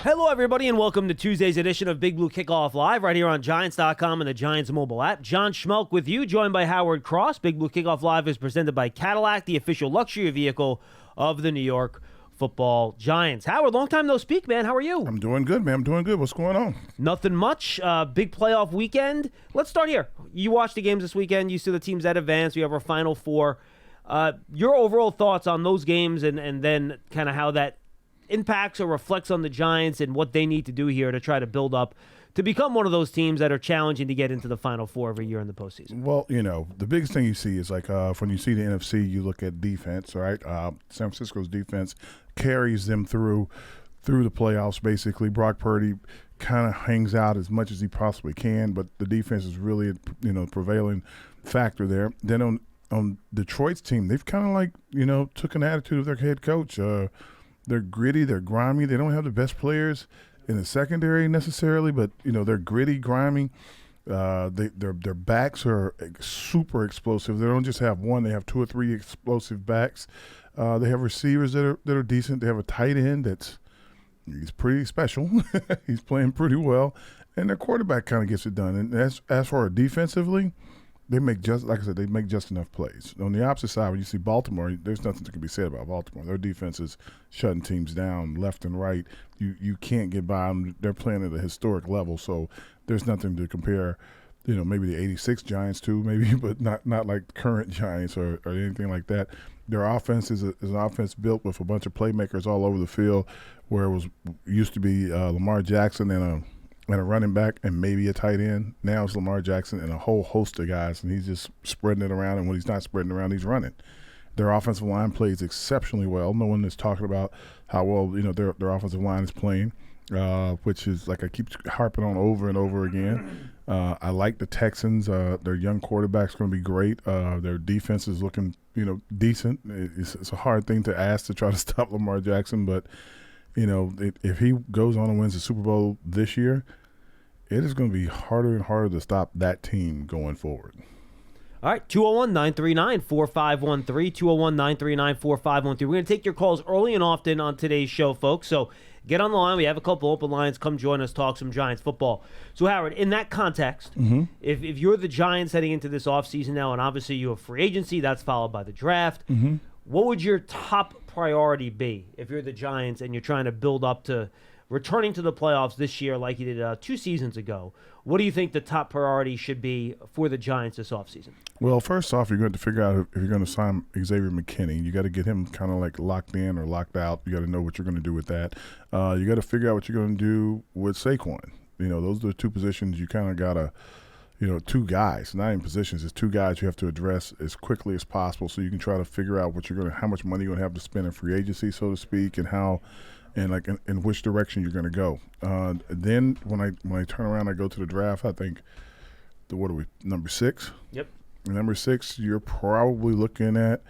Hello, everybody, and welcome to Tuesday's edition of Big Blue Kickoff Live right here on Giants.com and the Giants mobile app. John Schmelk with you, joined by Howard Cross. Big Blue Kickoff Live is presented by Cadillac, the official luxury vehicle of the New York Football Giants. Howard, long time no speak, man. How are you? I'm doing good, man. I'm doing good. What's going on? Nothing much. Big playoff weekend. Let's start here. You watched the games this weekend. You see the teams that advanced. We have our Final Four. Your overall thoughts on those games and then kind of how that impacts or reflects on the Giants and what they need to do here to try to build up to become one of those teams that are challenging to get into the Final Four every year in the postseason. Well, you know, the biggest thing you see is like when you see the NFC, you look at defense, right? San Francisco's defense carries them through the playoffs, basically. Brock Purdy kind of hangs out as much as he possibly can, but the defense is really, prevailing factor there. Then on Detroit's team, they've kind of like, took an attitude of their head coach. They're gritty, they're grimy. They don't have the best players in the secondary necessarily, but they're gritty, grimy. Their backs are super explosive. They don't just have one; they have two or three explosive backs. They have receivers that are decent. They have a tight end he's pretty special. He's playing pretty well, and their quarterback kind of gets it done. And as for defensively, they make just enough plays. On the opposite side, when you see Baltimore, there's nothing that can be said about Baltimore. Their defense is shutting teams down left and right. You can't get by them. They're playing at a historic level, so there's nothing to compare, maybe the '86 Giants to, maybe, but not like current Giants or anything like that. Their offense is an offense built with a bunch of playmakers all over the field, where it used to be Lamar Jackson and a running back and maybe a tight end. Now it's Lamar Jackson and a whole host of guys, and he's just spreading it around, and when he's not spreading it around, he's running. Their offensive line plays exceptionally well. No one is talking about how well their offensive line is playing, which is like I keep harping on over and over again. I like the Texans. Their young quarterback's going to be great. Their defense is looking decent. It's a hard thing to ask to try to stop Lamar Jackson, but if he goes on and wins the Super Bowl this year, it is going to be harder and harder to stop that team going forward. All right, 201-939-4513, 201-939-4513. We're going to take your calls early and often on today's show, folks, so get on the line. We have a couple open lines. Come join us, talk some Giants football. So, Howard, in that context, if you're the Giants heading into this offseason now, and obviously you have free agency, that's followed by the draft, what would your top priority be if you're the Giants and you're trying to build up to returning to the playoffs this year like you did 2 seasons ago? What do you think the top priority should be for the Giants this offseason? Well, first off, you're going to figure out if you're going to sign Xavier McKinney. You got to get him kind of like locked in or locked out. You got to know what you're going to do with that. You got to figure out what you're going to do with Saquon. Those are the two positions you kind of got to two guys, not even positions, it's two guys you have to address as quickly as possible so you can try to figure out how much money you're going to have to spend in free agency, so to speak, and how in which direction you're going to go. Then when I turn around, I go to the draft. I think number 6? Yep. Number 6, you're probably looking at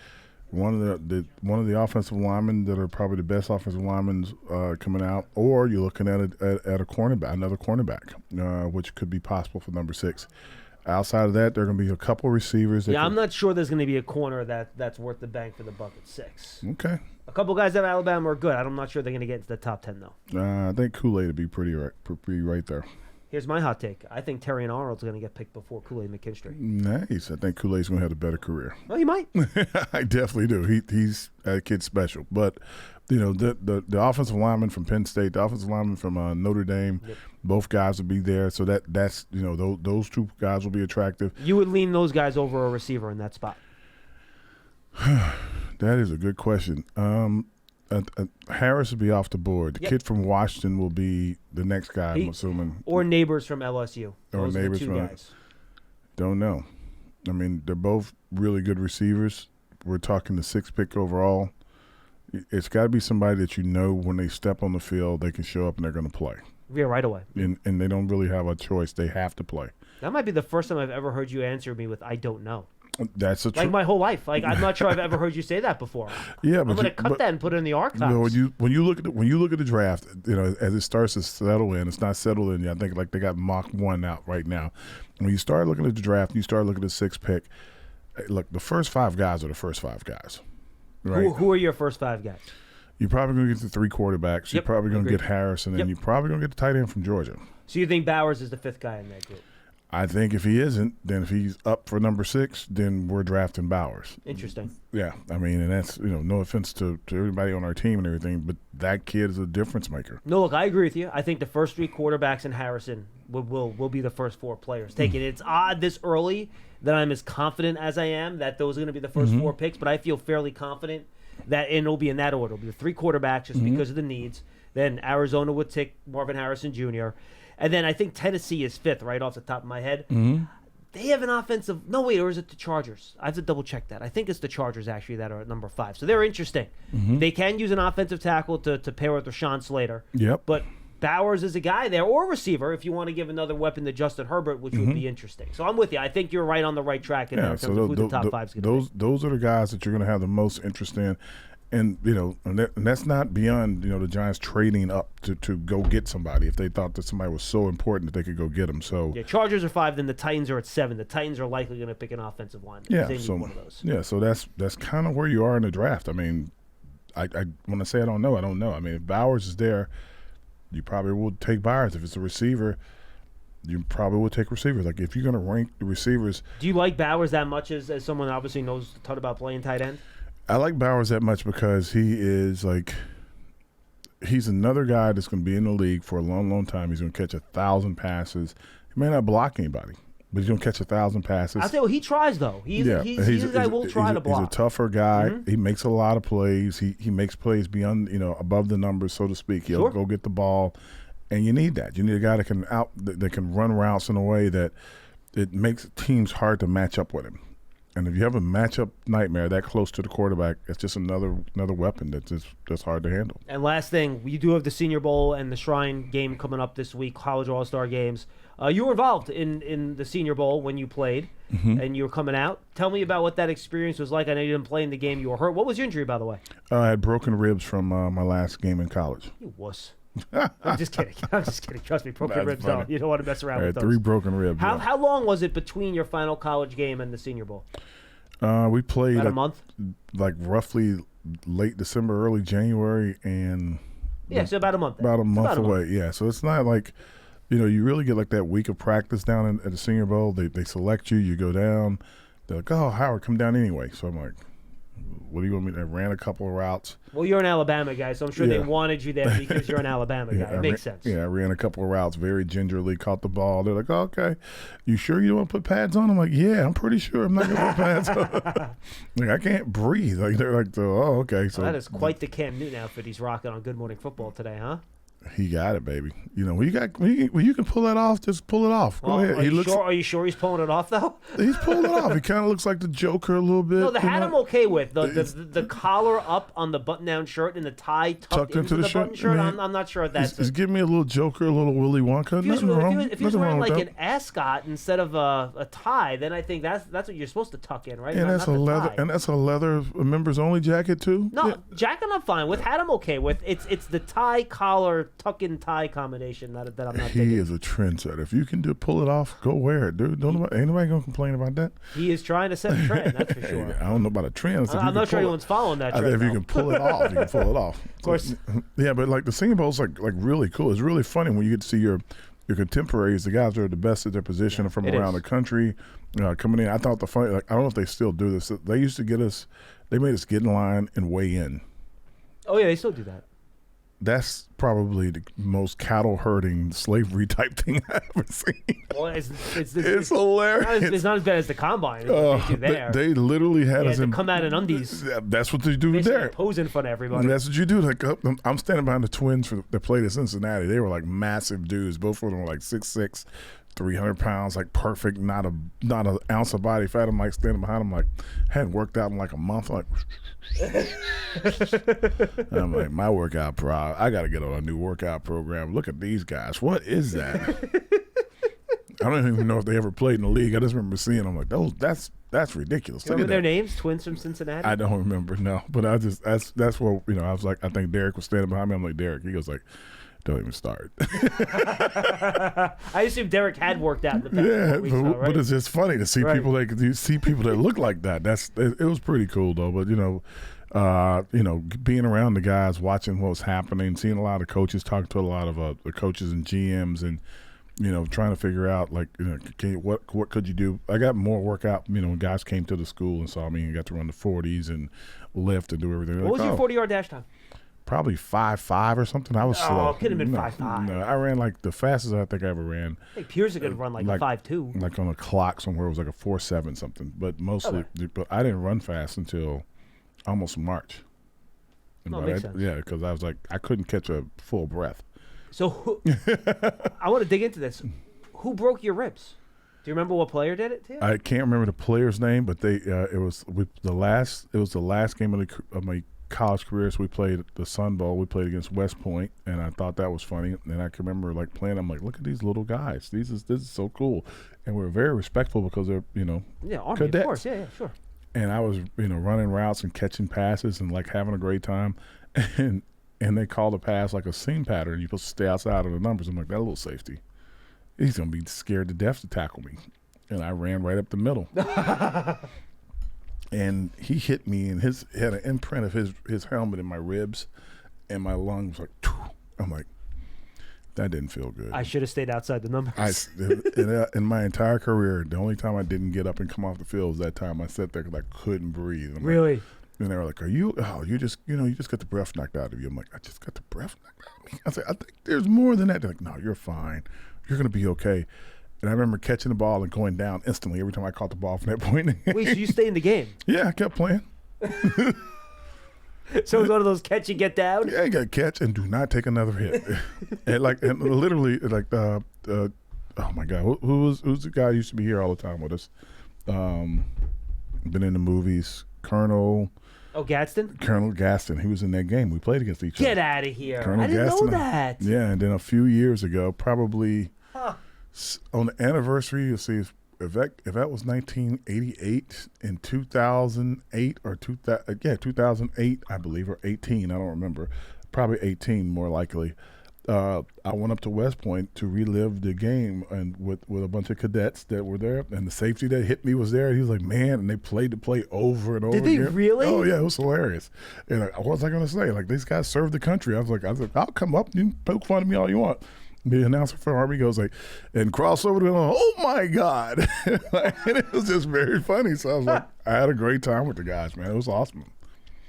one of the offensive linemen that are probably the best offensive linemen coming out, or you're looking at a cornerback, another cornerback, which could be possible for number 6. Outside of that, there are going to be a couple of receivers. I'm not sure there's going to be a corner that's worth the bang for the buck at 6. Okay. A couple guys out of Alabama are good. I'm not sure they're going to get into the top 10, though. I think Kool-Aid would be pretty right there. Here's my hot take. I think Terrion Arnold's going to get picked before Kool-Aid McKinstry. Nice. I think Kool-Aid's going to have a better career. Well, he might. I definitely do. He's a kid special. But, the offensive lineman from Penn State, the offensive lineman from Notre Dame, both guys will be there. So that's those two guys will be attractive. You would lean those guys over a receiver in that spot? That is a good question. Harris will be off the board. The kid from Washington will be the next guy, I'm assuming. Or Neighbors from LSU. Those are the two guys. Don't know. I mean, they're both really good receivers. We're talking the 6th pick overall. It's got to be somebody that when they step on the field, they can show up and they're going to play. Yeah, right away. And they don't really have a choice. They have to play. That might be the first time I've ever heard you answer me with, I don't know. That's like my whole life. Like I'm not sure I've ever heard you say that before. Yeah, I'm going to cut that and put it in the archives. When you look at the draft, as it starts to settle in, it's not settled in yet. I think like they got mock 1 out right now. When you start looking at the draft, and you start looking at the 6th pick. Look, the first 5 guys are the first 5 guys. Right? Who are your first 5 guys? You're probably going to get the 3 quarterbacks. You're Yep, probably going to agreed. get Harrison, and Yep. you're probably going to get the tight end from Georgia. So you think Bowers is the 5th guy in that group? I think if he isn't, then if he's up for number 6, then we're drafting Bowers. Interesting. Yeah, I mean, and that's, no offense to everybody on our team and everything, but that kid is a difference maker. No, look, I agree with you. I think the first 3 quarterbacks in Harrison will be the first 4 players taken. It's odd this early that I'm as confident as I am that those are going to be the first 4 picks, but I feel fairly confident that it'll be in that order. It'll be the 3 quarterbacks just because of the needs. Then Arizona would take Marvin Harrison Jr., and then I think Tennessee is 5th, right off the top of my head. They have an offensive – no, wait, or is it the Chargers? I have to double-check that. I think it's the Chargers, actually, that are at number 5. So they're interesting. They can use an offensive tackle to pair with Rashawn Slater. Yep. But Bowers is a guy there, or a receiver, if you want to give another weapon to Justin Herbert, which would be interesting. So I'm with you. I think you're right on the right track in terms of who the top 5 is going to be. Those are the guys that you're going to have the most interest in. And, and that's not beyond, the Giants trading up to go get somebody if they thought that somebody was so important that they could go get them. So Yeah, Chargers are 5, then the Titans are at 7. The Titans are likely going to pick an offensive lineman. yeah, They need so one of those. yeah, so that's kind of where you are in the draft. I mean, I when I say I don't know, I don't know. I mean, if Bowers is there, you probably will take Bowers. If it's a receiver, you probably will take receivers. Like if you're going to rank the receivers, Do you like Bowers that much as someone that obviously knows a ton about playing tight end? I like Bowers that much because he is he's another guy that's going to be in the league for a long, long time. He's going to catch 1,000 passes. He may not block anybody, but he's going to catch 1,000 passes. I'll tell you, he tries, though. He's a guy who will try to block. He's a tougher guy. He makes a lot of plays. He makes plays beyond, above the numbers, so to speak. He'll go get the ball, and you need that. You need a guy that can run routes in a way that it makes teams hard to match up with him. And if you have a matchup nightmare that close to the quarterback, it's just another weapon that's hard to handle. And last thing, we do have the Senior Bowl and the Shrine game coming up this week, College All-Star games. You were involved in the Senior Bowl when you played, and you were coming out. Tell me about what that experience was like. I know you didn't play in the game. You were hurt. What was your injury, by the way? I had broken ribs from my last game in college. You wuss. I'm just kidding. Trust me, broken ribs don't. You don't want to mess around I with had those. 3 broken ribs. How long was it between your final college game and the Senior Bowl? We played About a month? Like roughly late December, early January, and so about a month. About a month away. Yeah, so it's not like you really get like that week of practice down at the Senior Bowl. They select you, you go down. They're like, "Oh, Howard, come down anyway." So I'm like, "What do you want me to?" I ran a couple of routes. Well, you're an Alabama guy, so I'm sure they wanted you there because you're an Alabama guy. It makes sense. Yeah, I ran a couple of routes very gingerly, caught the ball. They're like, "Oh, okay, you sure you don't want to put pads on?" I'm like, "Yeah, I'm pretty sure I'm not going to put pads on." Like, I can't breathe. Like, they're like, "Oh, okay." So that is quite the Cam Newton outfit he's rocking on Good Morning Football today, huh? He got it, baby. When you can pull that off, just pull it off. Go ahead. Are you sure he's pulling it off though? He's pulling it off. He kind of looks like the Joker a little bit. No, the hat I'm okay with. The collar up on the button-down shirt and the tie tucked into the button shirt. I'm not sure if that's. He's giving me a little Joker, a little Willy Wonka. If he was wearing like an ascot instead of a tie, then I think that's what you're supposed to tuck in, right? And that's a leather members only jacket too. No, jacket I'm fine with. Hat I'm okay with. It's the tie collar tuck-in tie combination that I'm not thinking. He is a trendsetter. If you can pull it off, go wear it, dude. Ain't nobody gonna complain about that. He is trying to set a trend, that's for sure. I don't know about a trend. I'm not sure anyone's following that trend. If you can pull it off, you can pull it off. Of course. Yeah, but like the Senior Bowl's like really cool. It's really funny when you get to see your contemporaries, the guys that are the best at their position from around the country, coming in. I thought I don't know if they still do this. They used to they made us get in line and weigh in. Oh yeah, they still do that. That's probably the most cattle herding slavery type thing I've ever seen. Well, it's hilarious. It's not as bad as the combine. They literally had us come out in undies. That's what they do there. Pose in front of everybody. And that's what you do. Like I'm standing behind the Twins that played at Cincinnati. They were like massive dudes. Both of them were like 6'6", 300 pounds, like perfect, not an ounce of body fat. I'm like standing behind them, like hadn't worked out in like a month. Like, and I'm like, my workout I got to get on a new workout program. Look at these guys. What is that? I don't even know if they ever played in the league. I just remember seeing them like that's ridiculous. Remember their names? Twins from Cincinnati? I don't remember, no. But that's what I was like. I think Derek was standing behind me. I'm like, Derek. He goes like, don't even start. I assume Derek had worked out in the past 4 weeks, though, right? But it's just funny to see people that look like that. It was pretty cool though. But being around the guys, watching what was happening, seeing a lot of coaches, talking to a lot of the coaches and GMs, and trying to figure out what could you do. I got more workout. When guys came to the school and saw me and got to run the 40s and lift and do everything. What was your 40-yard dash time? Probably 5.5 or something. I was slow. Oh, could have been 5.5. No, I ran like the fastest I think I ever ran. I think Pierce could run like a 5.2. Like on a clock somewhere, it was like a 4.7 something. But mostly, but I didn't run fast until almost March. Makes sense. Yeah, because I was like, I couldn't catch a full breath. So I want to dig into this. Who broke your ribs? Do you remember what player did it to you? I can't remember the player's name, but it was the last game of my college career. So we played the Sun Bowl. We played against West Point, and I thought that was funny. And I can remember like playing. I'm like, look at these little guys. This is so cool, and we're very respectful because they're Army, cadets. Of course, yeah, sure. And I was running routes and catching passes and like having a great time, and they called a pass like a seam pattern. You're supposed to stay outside of the numbers. I'm like, that little safety, he's gonna be scared to death to tackle me, and I ran right up the middle. And he hit me, and had an imprint of his helmet in my ribs, and my lungs like. I'm like, that didn't feel good. I should have stayed outside the numbers. In my entire career, the only time I didn't get up and come off the field was that time I sat there because I couldn't breathe. Really? And they were like, you just got the breath knocked out of you. I'm like, I just got the breath knocked out of me. I said, I think there's more than that. They're like, no, you're fine. You're going to be okay. And I remember catching the ball and going down instantly every time I caught the ball from that point. Wait, so you stayed in the game? Yeah, I kept playing. So it was one of those catch and get down? Yeah, you got to catch and do not take another hit. and literally, oh my God, who's the guy who used to be here all the time with us? Been in the movies, Colonel. Oh, Gadsden? Colonel Gaston. He was in that game. We played against each other. Get out of here. Colonel I didn't Gaston, know that. Yeah, and then a few years ago, probably on the anniversary, you'll see if that was 1988 in 2008 or 2008, I believe, or 18, I don't remember. Probably 18 more likely. I went up to West Point to relive the game and with a bunch of cadets that were there, and the safety that hit me was there. He was like, man, and they played the play over and over again. Did they really? Oh, yeah, it was hilarious. And what was I going to say? Like, these guys served the country. I was like, I'll come up. You can poke fun at me all you want. The announcer for Army goes like, and cross over to him, oh my God. And it was just very funny. So I was like, I had a great time with the guys, man. It was awesome.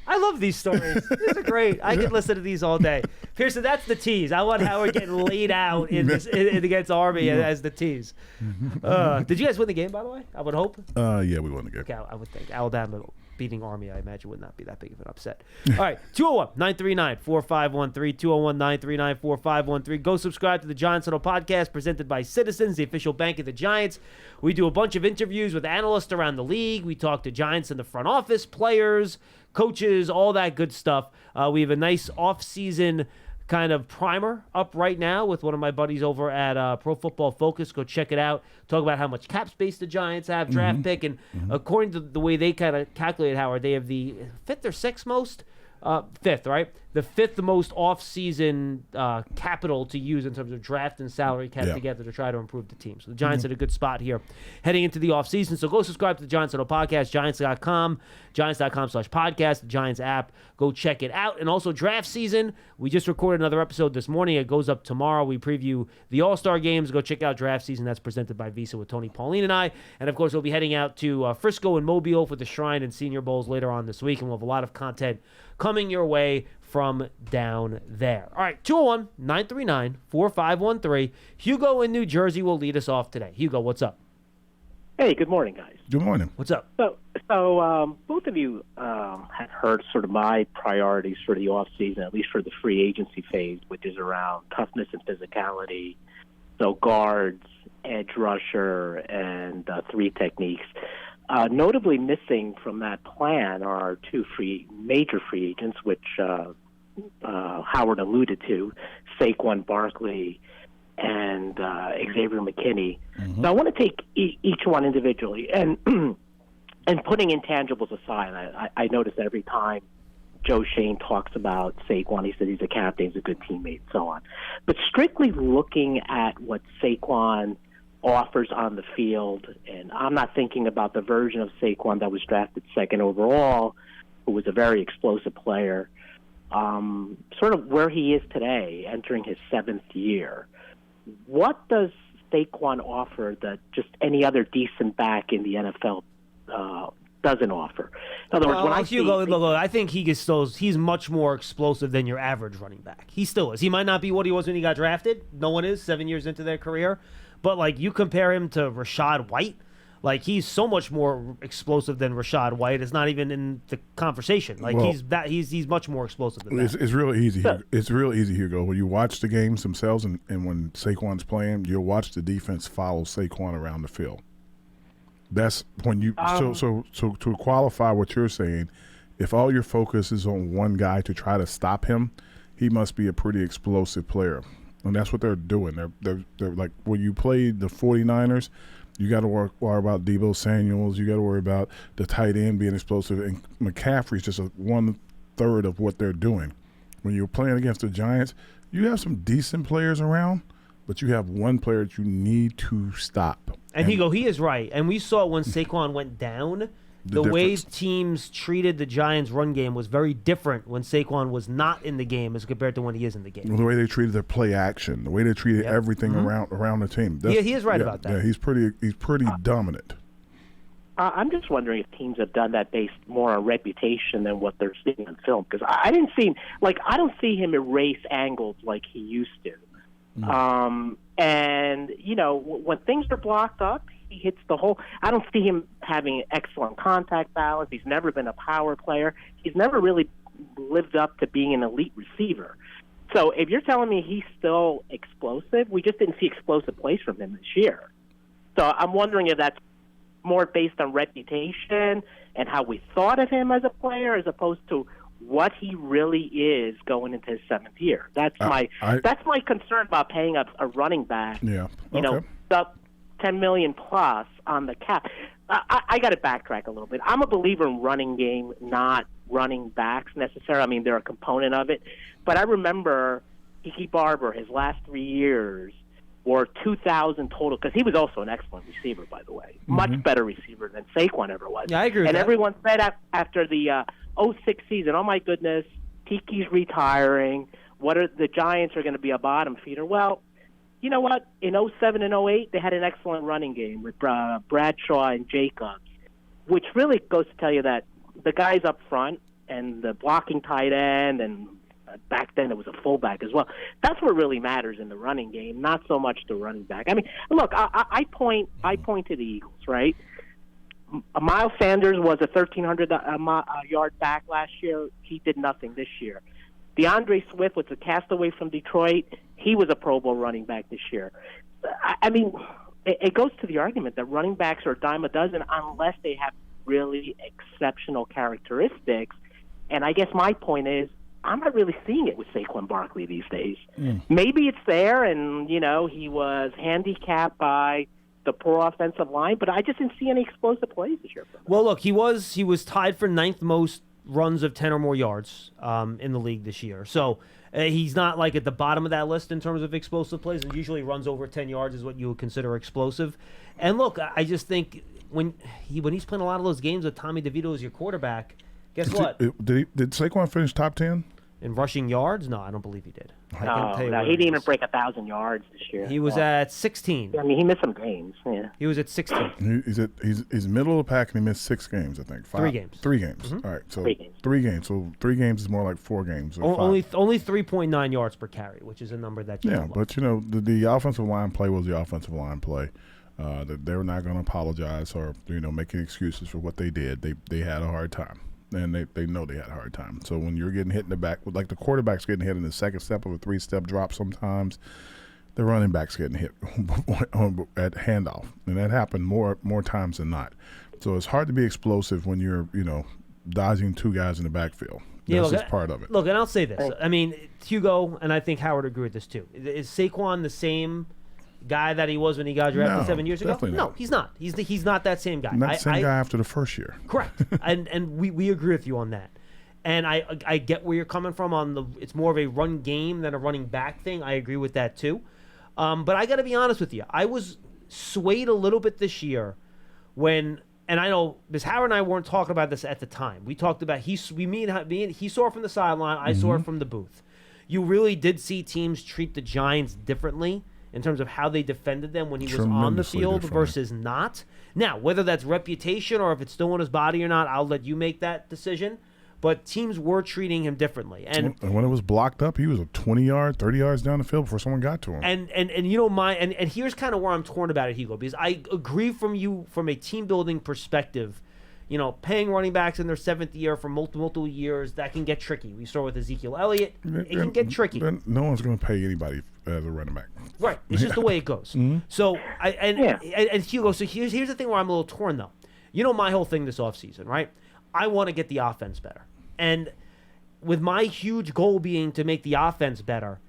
I love these stories. These are great. I could listen to these all day. Pearson, that's the tease. I want Howard getting laid out against Army as the tease. Did you guys win the game, by the way? I would hope. Yeah, we won the game. Okay, I would think. Alabama beating Army, I imagine, would not be that big of an upset. All right, 201-939-4513, 201-939-4513. Go subscribe to the Giants Huddle podcast presented by Citizens, the official bank of the Giants. We do a bunch of interviews with analysts around the league. We talk to Giants in the front office, players, coaches, all that good stuff. We have a nice off-season kind of primer up right now with one of my buddies over at Pro Football Focus. Go check it out. Talk about how much cap space the Giants have, draft pick, and according to the way they kind of calculate, Howard, they have the fifth or sixth most, fifth, right? The fifth most off-season capital to use in terms of draft and salary cap together to try to improve the team. So the Giants are in a good spot here heading into the offseason. So go subscribe to the Giants Huddle podcast, Giants.com, Giants.com/podcast, the Giants app. Go check it out. And also draft season. We just recorded another episode this morning. It goes up tomorrow. We preview the All-Star games. Go check out draft season. That's presented by Visa with Tony, Pauline, and I. And, of course, we'll be heading out to Frisco and Mobile for the Shrine and Senior Bowls later on this week. And we'll have a lot of content coming your way from down there. All right, 201-939-4513. Hugo in New Jersey will lead us off today. Hugo, what's up? Hey, good morning, guys. Good morning. What's up? So both of you have heard sort of my priorities for the offseason, at least for the free agency phase, which is around toughness and physicality. So guards, edge rusher, and three techniques. Notably missing from that plan are two major free agents, which Howard alluded to, Saquon Barkley and Xavier McKinney. So I want to take each one individually and and putting intangibles aside. I notice every time Joe Shane talks about Saquon, he said he's a captain, he's a good teammate, so on. But strictly looking at what Saquon offers on the field, and I'm not thinking about the version of Saquon that was drafted second overall, who was a very explosive player, sort of where he is today, entering his 7th year. What does Saquon offer that just any other decent back in the NFL doesn't offer? In other words, when I see look, I think he's much more explosive than your average running back. He still is. He might not be what he was when he got drafted. No one is 7 years into their career. But, like, you compare him to Rachaad White, like, he's so much more explosive than Rachaad White. It's not even in the conversation. Like, he's much more explosive than that. It's real easy. It's real easy, Hugo. When you watch the games themselves and when Saquon's playing, you'll watch the defense follow Saquon around the field. That's when you so to qualify what you're saying, if all your focus is on one guy to try to stop him, he must be a pretty explosive player. And that's what they're doing. They're like, when you play the 49ers, you got to worry about Deebo Samuels. You got to worry about the tight end being explosive. And McCaffrey's just 1/3 of what they're doing. When you're playing against the Giants, you have some decent players around, but you have one player that you need to stop. And he is right. And we saw when Saquon went down, the way teams treated the Giants' run game was very different when Saquon was not in the game as compared to when he is in the game. The way they treated their play action, the way they treated everything around the team. Yeah, he is right about that. Yeah, he's pretty dominant. I'm just wondering if teams have done that based more on reputation than what they're seeing on film. Because I don't see him erase angles like he used to. And, when things are blocked up, he hits the hole. I don't see him having excellent contact balance. He's never been a power player. He's never really lived up to being an elite receiver. So if you're telling me he's still explosive, we just didn't see explosive plays from him this year. So I'm wondering if that's more based on reputation and how we thought of him as a player as opposed to what he really is going into his 7th year. That's my concern about paying a running back. Yeah. Okay. Up $10 million plus on the cap. I got to backtrack a little bit. I'm a believer in running game, not running backs necessarily. I mean, they're a component of it. But I remember Kiki Barber, his last 3 years, were 2,000 total, because he was also an excellent receiver, by the way. Much better receiver than Saquon ever was. Yeah, I agree with and that. Everyone said after the 06 season, oh my goodness, Tiki's retiring. The Giants are going to be a bottom feeder? Well, you know what? In 07 and 08, they had an excellent running game with Bradshaw and Jacobs, which really goes to tell you that the guys up front and the blocking tight end, and back then it was a fullback as well, that's what really matters in the running game, not so much the running back. I mean, look, I point to the Eagles, right? Miles Sanders was a 1,300-yard back last year. He did nothing this year. DeAndre Swift was a castaway from Detroit. He was a Pro Bowl running back this year. I mean, it goes to the argument that running backs are a dime a dozen unless they have really exceptional characteristics. And I guess my point is, I'm not really seeing it with Saquon Barkley these days. Maybe it's there, and, he was handicapped by the poor offensive line, but I just didn't see any explosive plays this year. Well, look, he was tied for 9th most runs of 10 or more yards in the league this year. So he's not like at the bottom of that list in terms of explosive plays, and usually runs over 10 yards is what you would consider explosive. And look, I just think when he's playing a lot of those games with Tommy DeVito as your quarterback, guess what? Did Saquon finish top 10? In rushing yards? No, I don't believe he did. No, he didn't even break 1,000 yards this year. He was at 16. I mean, he missed some games. Yeah, he was at 16. He's middle of the pack, and he missed 6 games, I think. 3 games. 3 games. All right, so 3 games. 3 games. So 3 games is more like 4 games. Only 3.9 yards per carry, which is a number that you don't love. But the offensive line play was the offensive line play. They're not going to apologize or make any excuses for what they did. They had a hard time. And they know they had a hard time. So when you're getting hit in the back, like the quarterback's getting hit in the second step of a 3-step drop sometimes, the running back's getting hit at handoff. And that happened more times than not. So it's hard to be explosive when you're, dodging 2 guys in the backfield. That's just part of it. Look, and I'll say this. I mean, Hugo, and I think Howard agree with this too. Is Saquon the same guy that he was when he got drafted 7 years ago? No, he's not. He's not that same guy. Not the same guy after the first year. Correct. and we agree with you on that. And I get where you're coming from on it's more of a run game than a running back thing. I agree with that too. But I got to be honest with you. I was swayed a little bit this year when and I know because Howard and I weren't talking about this at the time. We talked about he saw it from the sideline. I saw it from the booth. You really did see teams treat the Giants differently in terms of how they defended them when he was on the field versus not. Now, whether that's reputation or if it's still on his body or not, I'll let you make that decision. But teams were treating him differently. And when it was blocked up, he was 20 yards, 30 yards down the field before someone got to him. And here's kind of where I'm torn about it, Hugo, because I agree from a team building perspective. Paying running backs in their 7th year for multiple years, that can get tricky. We saw with Ezekiel Elliott. It can get tricky. No one's going to pay anybody as a running back. Right. It's just the way it goes. Mm-hmm. So, and Hugo, so here's the thing where I'm a little torn, though. My whole thing this offseason, right? I want to get the offense better. And with my huge goal being to make the offense better,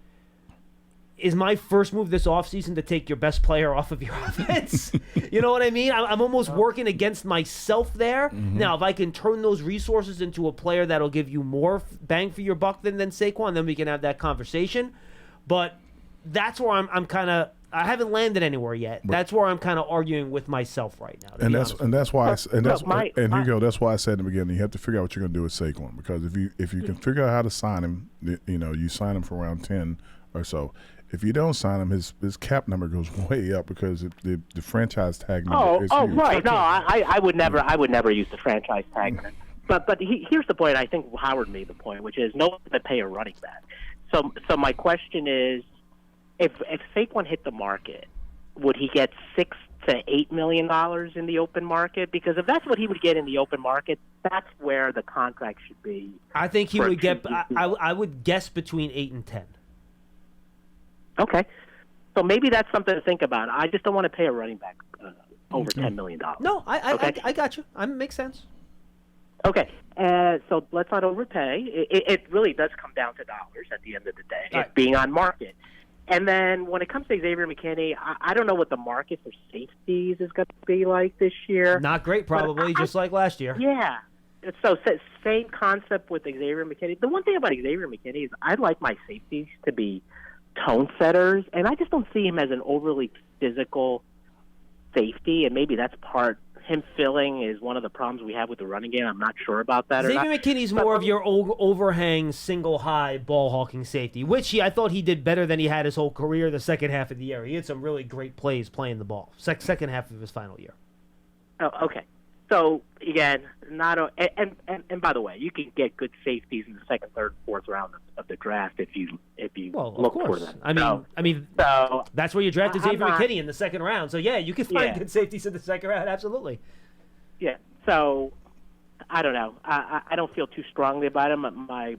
is my first move this offseason to take your best player off of your offense? You know what I mean? I'm almost working against myself there. Mm-hmm. Now, if I can turn those resources into a player that'll give you more bang for your buck than Saquon, then we can have that conversation. But that's where I'm kind of – I haven't landed anywhere yet. That's where I'm kind of arguing with myself right now. That's why Hugo, that's why I said in the beginning, you have to figure out what you're going to do with Saquon, because if you can figure out how to sign him, you sign him for around 10 or so. If you don't sign him, his cap number goes way up because the franchise tag number is huge. Right. No, I would never use the franchise tag. But here's the point. I think Howard made the point, which is no one would pay a running back. So my question is, if Saquon hit the market, would he get $6 to $8 million in the open market? Because if that's what he would get in the open market, that's where the contract should be. I think he would get. I would guess between 8 and 10. Okay, so maybe that's something to think about. I just don't want to pay a running back over $10 million. No, I got you. Makes sense. Okay, so let's not overpay. It really does come down to dollars at the end of the day. It's being on market. And then when it comes to Xavier McKinney, I don't know what the market for safeties is going to be like this year. Not great, probably, just like last year. Yeah. So same concept with Xavier McKinney. The one thing about Xavier McKinney is I like my safeties to be tone setters, and I just don't see him as an overly physical safety, and maybe that's part him filling is one of the problems we have with the running game. I'm not sure about that. Xavier McKinney's more of your overhang, single high ball hawking safety, which I thought he did better than he had his whole career the second half of the year. He had some really great plays playing the ball. Second half of his final year. Oh, okay. So again, and by the way, you can get good safeties in the second, third, fourth round of the draft if you look for them. I mean, that's where you drafted Xavier McKinney in the second round. So yeah, you can find good safeties in the second round. Absolutely. Yeah. So I don't know. I don't feel too strongly about him. I'm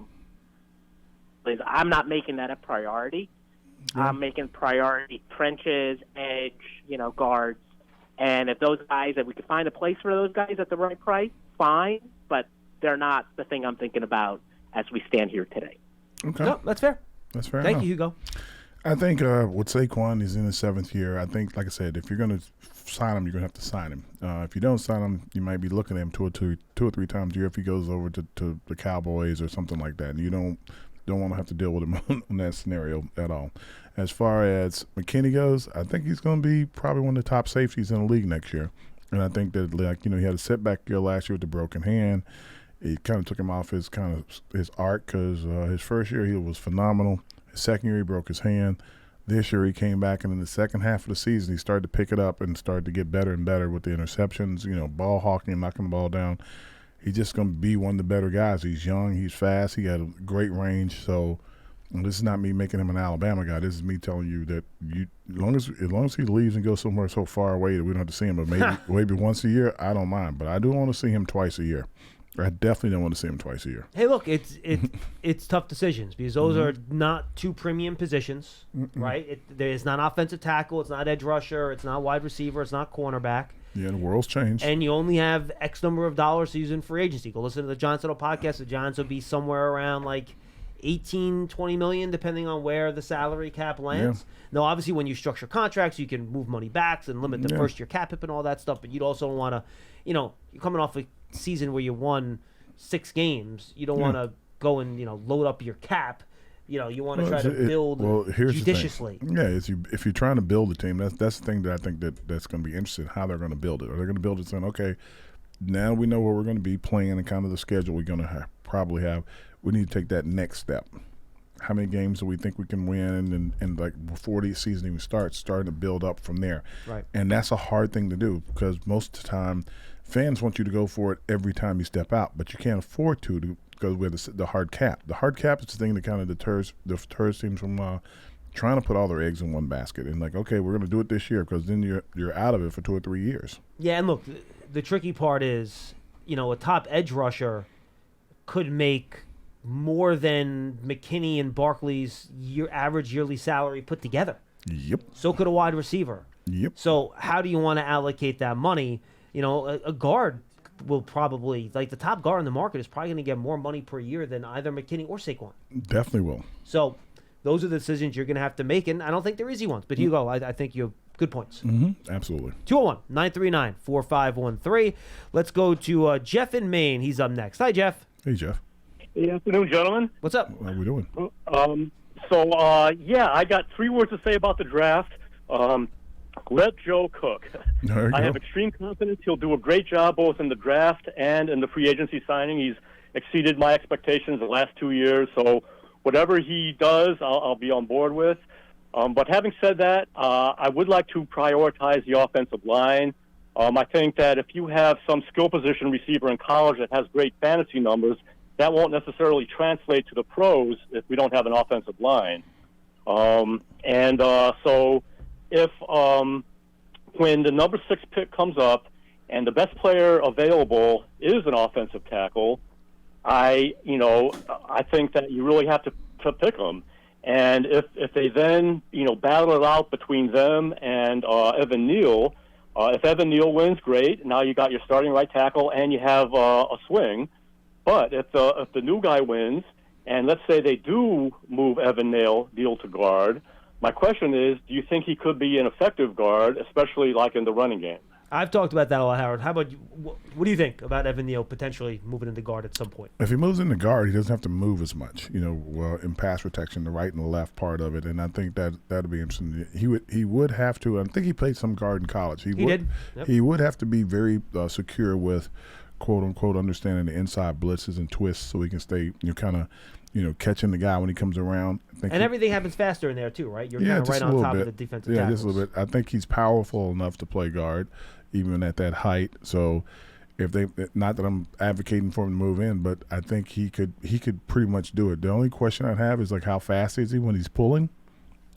not making that a priority. Yeah. I'm making priority trenches, edge, guards. And if those guys, if we can find a place for those guys at the right price, fine. But they're not the thing I'm thinking about as we stand here today. Okay, no, that's fair. That's fair. Thank you, Hugo. I think with Saquon, he's in his 7th year. I think, like I said, if you're going to sign him, you're going to have to sign him. If you don't sign him, you might be looking at him two or three times a year if he goes over to the Cowboys or something like that. And you don't want to have to deal with him on that scenario at all. As far as McKinney goes, I think he's going to be probably one of the top safeties in the league next year. And I think that, he had a setback year last year with the broken hand. It kind of took him off his arc because his first year he was phenomenal. His second year he broke his hand. This year he came back, and in the second half of the season he started to pick it up and started to get better and better with the interceptions, ball hawking, knocking the ball down. He's just going to be one of the better guys. He's young, he's fast, he had a great range. So this is not me making him an Alabama guy. This is me telling you that as long as he leaves and goes somewhere so far away that we don't have to see him, but maybe once a year, I don't mind. But I do want to see him twice a year. I definitely don't want to see him twice a year. Hey, look, it's tough decisions because those are not two premium positions, right? It's not offensive tackle, it's not edge rusher, it's not wide receiver, it's not cornerback. Yeah, the world's changed. And you only have X number of dollars to use in free agency. Go listen to the John Settle podcast. The Giants will be somewhere around like 18, 20 million, depending on where the salary cap lands. Yeah. Now, obviously, when you structure contracts, you can move money back and limit the first year cap hit and all that stuff. But you'd also want to, you're coming off a season where you won 6 games. You don't want to go and, load up your cap You want to try to build judiciously. The thing. If you're trying to build a team, that's the thing that I think that's going to be interesting, how they're going to build it. Are they going to build it saying, okay, now we know where we're going to be playing and kind of the schedule we're going to probably have. We need to take that next step. How many games do we think we can win? And like before the season even starts, starting to build up from there. Right. And that's a hard thing to do because most of the time fans want you to go for it every time you step out, but you can't afford to because we have the hard cap. The hard cap is the thing that kind of deters teams from trying to put all their eggs in one basket and like, okay, we're going to do it this year because then you're out of it for 2 or 3 years. Yeah, and look, the tricky part is, a top edge rusher could make more than McKinney and Barkley's average yearly salary put together. Yep. So could a wide receiver. Yep. So how do you want to allocate that money? A guard will probably, like the top guard in the market is probably going to get more money per year than either McKinney or Saquon. Definitely will. So those are the decisions you're going to have to make, and I don't think they're easy ones. But Hugo, I think you have good points. Mm-hmm. Absolutely. 201-939-4513. Let's go to Jeff in Maine. He's up next. Hi, Jeff. Hey, Jeff. Good afternoon, gentlemen. What's up? How are we doing? I got 3 words to say about the draft. Let Joe cook. I have extreme confidence he'll do a great job both in the draft and in the free agency signing. He's exceeded my expectations the last 2 years, so whatever he does, I'll be on board with. But having said that, I would like to prioritize the offensive line. I think that if you have some skill position receiver in college that has great fantasy numbers, that won't necessarily translate to the pros if we don't have an offensive line. So if when the number 6 pick comes up and the best player available is an offensive tackle, I think that you really have to pick them. And if they then battle it out between them and Evan Neal, if Evan Neal wins, great. Now you got your starting right tackle and you have a swing. But if the new guy wins, and let's say they do move Evan Neal to guard, my question is, do you think he could be an effective guard, especially like in the running game? I've talked about that a lot, Howard. How about you? What do you think about Evan Neal potentially moving into guard at some point? If he moves into guard, he doesn't have to move as much, in pass protection, the right and the left part of it. And I think that'd be interesting. He would have to. I think he played some guard in college. He did. Yep. He would have to be very secure with, quote unquote, understanding the inside blitzes and twists, so he can stay kind of catching the guy when he comes around. Everything happens faster in there too, right? You're kind of right on top of the defensive tackles. Just a little bit. I think he's powerful enough to play guard, even at that height. So if they, not that I'm advocating for him to move in, but I think he could pretty much do it. The only question I'd have is like how fast is he when he's pulling,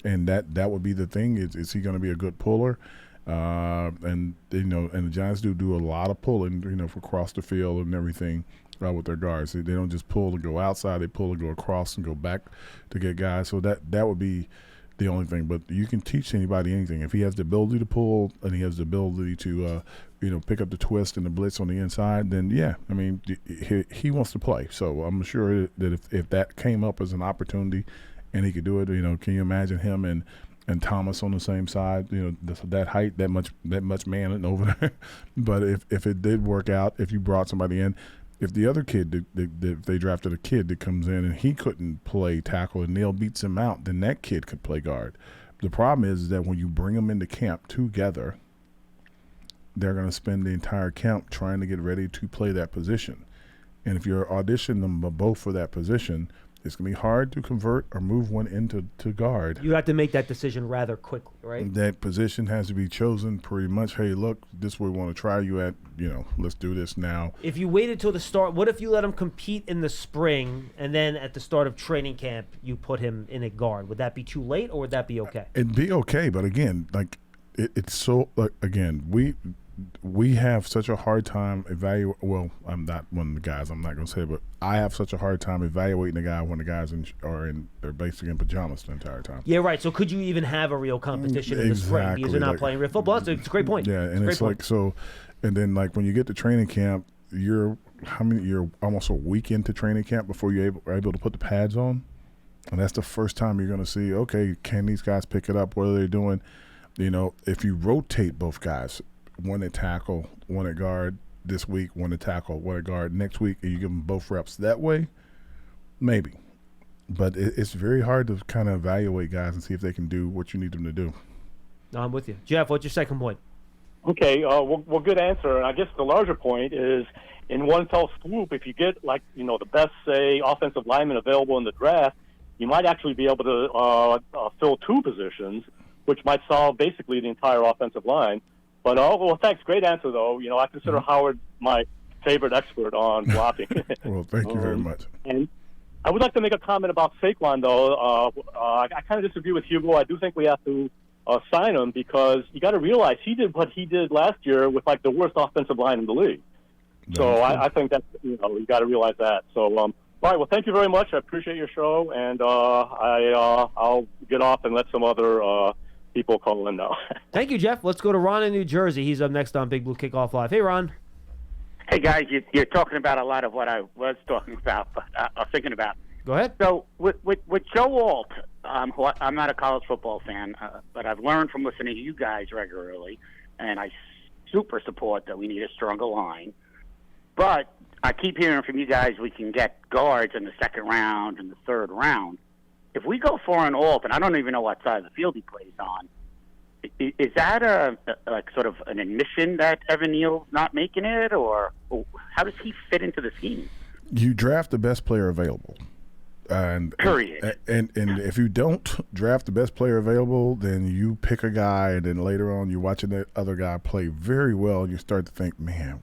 and that would be the thing. Is he going to be a good puller? And the Giants do a lot of pulling, for across the field and everything. With their guards, they don't just pull to go outside; they pull to go across and go back to get guys. So that would be the only thing. But you can teach anybody anything if he has the ability to pull and he has the ability to, pick up the twist and the blitz on the inside. Then he wants to play. So I'm sure that if that came up as an opportunity and he could do it, can you imagine him and Thomas on the same side, that height, that much man over there. But if it did work out, if you brought somebody in. If the other kid, if they drafted a kid that comes in and he couldn't play tackle and Neal beats him out, then that kid could play guard. The problem is that when you bring them into camp together, they're going to spend the entire camp trying to get ready to play that position. And if you're auditioning them both for that position, it's going to be hard to convert or move one into guard. You have to make that decision rather quickly, right? That position has to be chosen pretty much. Hey, look, this is where we want to try you at. Let's do this now. If you waited till the start, what if you let him compete in the spring and then at the start of training camp you put him in a guard? Would that be too late or would that be okay? It'd be okay, but again, it's so we have such a hard time evaluating. Well, I'm not one of the guys. I'm not going to say it, but I have such a hard time evaluating the guy when the guys they're basically in pajamas the entire time. Yeah, right. So could you even have a real competition in the spring because you're not playing real football? It's a great point. Yeah, and it's like so. And then when you get to training camp, you're almost a week into training camp before you're able to put the pads on, and that's the first time you're going to see. Okay, can these guys pick it up? What are they doing? If you rotate both guys. One at tackle, one at guard this week, one at tackle, one at guard next week, and you give them both reps that way, maybe. but it's very hard to kind of evaluate guys and see if they can do what you need them to do. No, I'm with you. Jeff, what's your second point? Okay, well, good answer. And I guess the larger point is, in one fell swoop, if you get the best, say, offensive lineman available in the draft, you might actually be able to fill two positions, which might solve basically the entire offensive line. But thanks, great answer though. I consider Howard my favorite expert on blocking. Well, thank you very much. And I would like to make a comment about Saquon though. I kind of disagree with Hugo. I do think we have to sign him because you got to realize he did what he did last year with the worst offensive line in the league. So I think that you got to realize that. So all right, well, thank you very much. I appreciate your show, and I'll get off and let some other people call in now. Thank you, Jeff. Let's go to Ron in New Jersey. He's up next on Big Blue Kickoff Live. Hey, Ron. Hey, guys, you're talking about a lot of what I was talking about, but I was thinking about. Go ahead. So with Joe Alt, who I'm not a college football fan, but I've learned from listening to you guys regularly, and I super support that we need a stronger line. But I keep hearing from you guys we can get guards in the second round and the third round. If we go for an Alt, and I don't even know what side of the field he plays on, is that sort of an admission that Evan Neal's not making it, or how does he fit into the scheme? You draft the best player available. Period. And if you don't draft the best player available, then you pick a guy, and then later on you're watching that other guy play very well, and you start to think, man,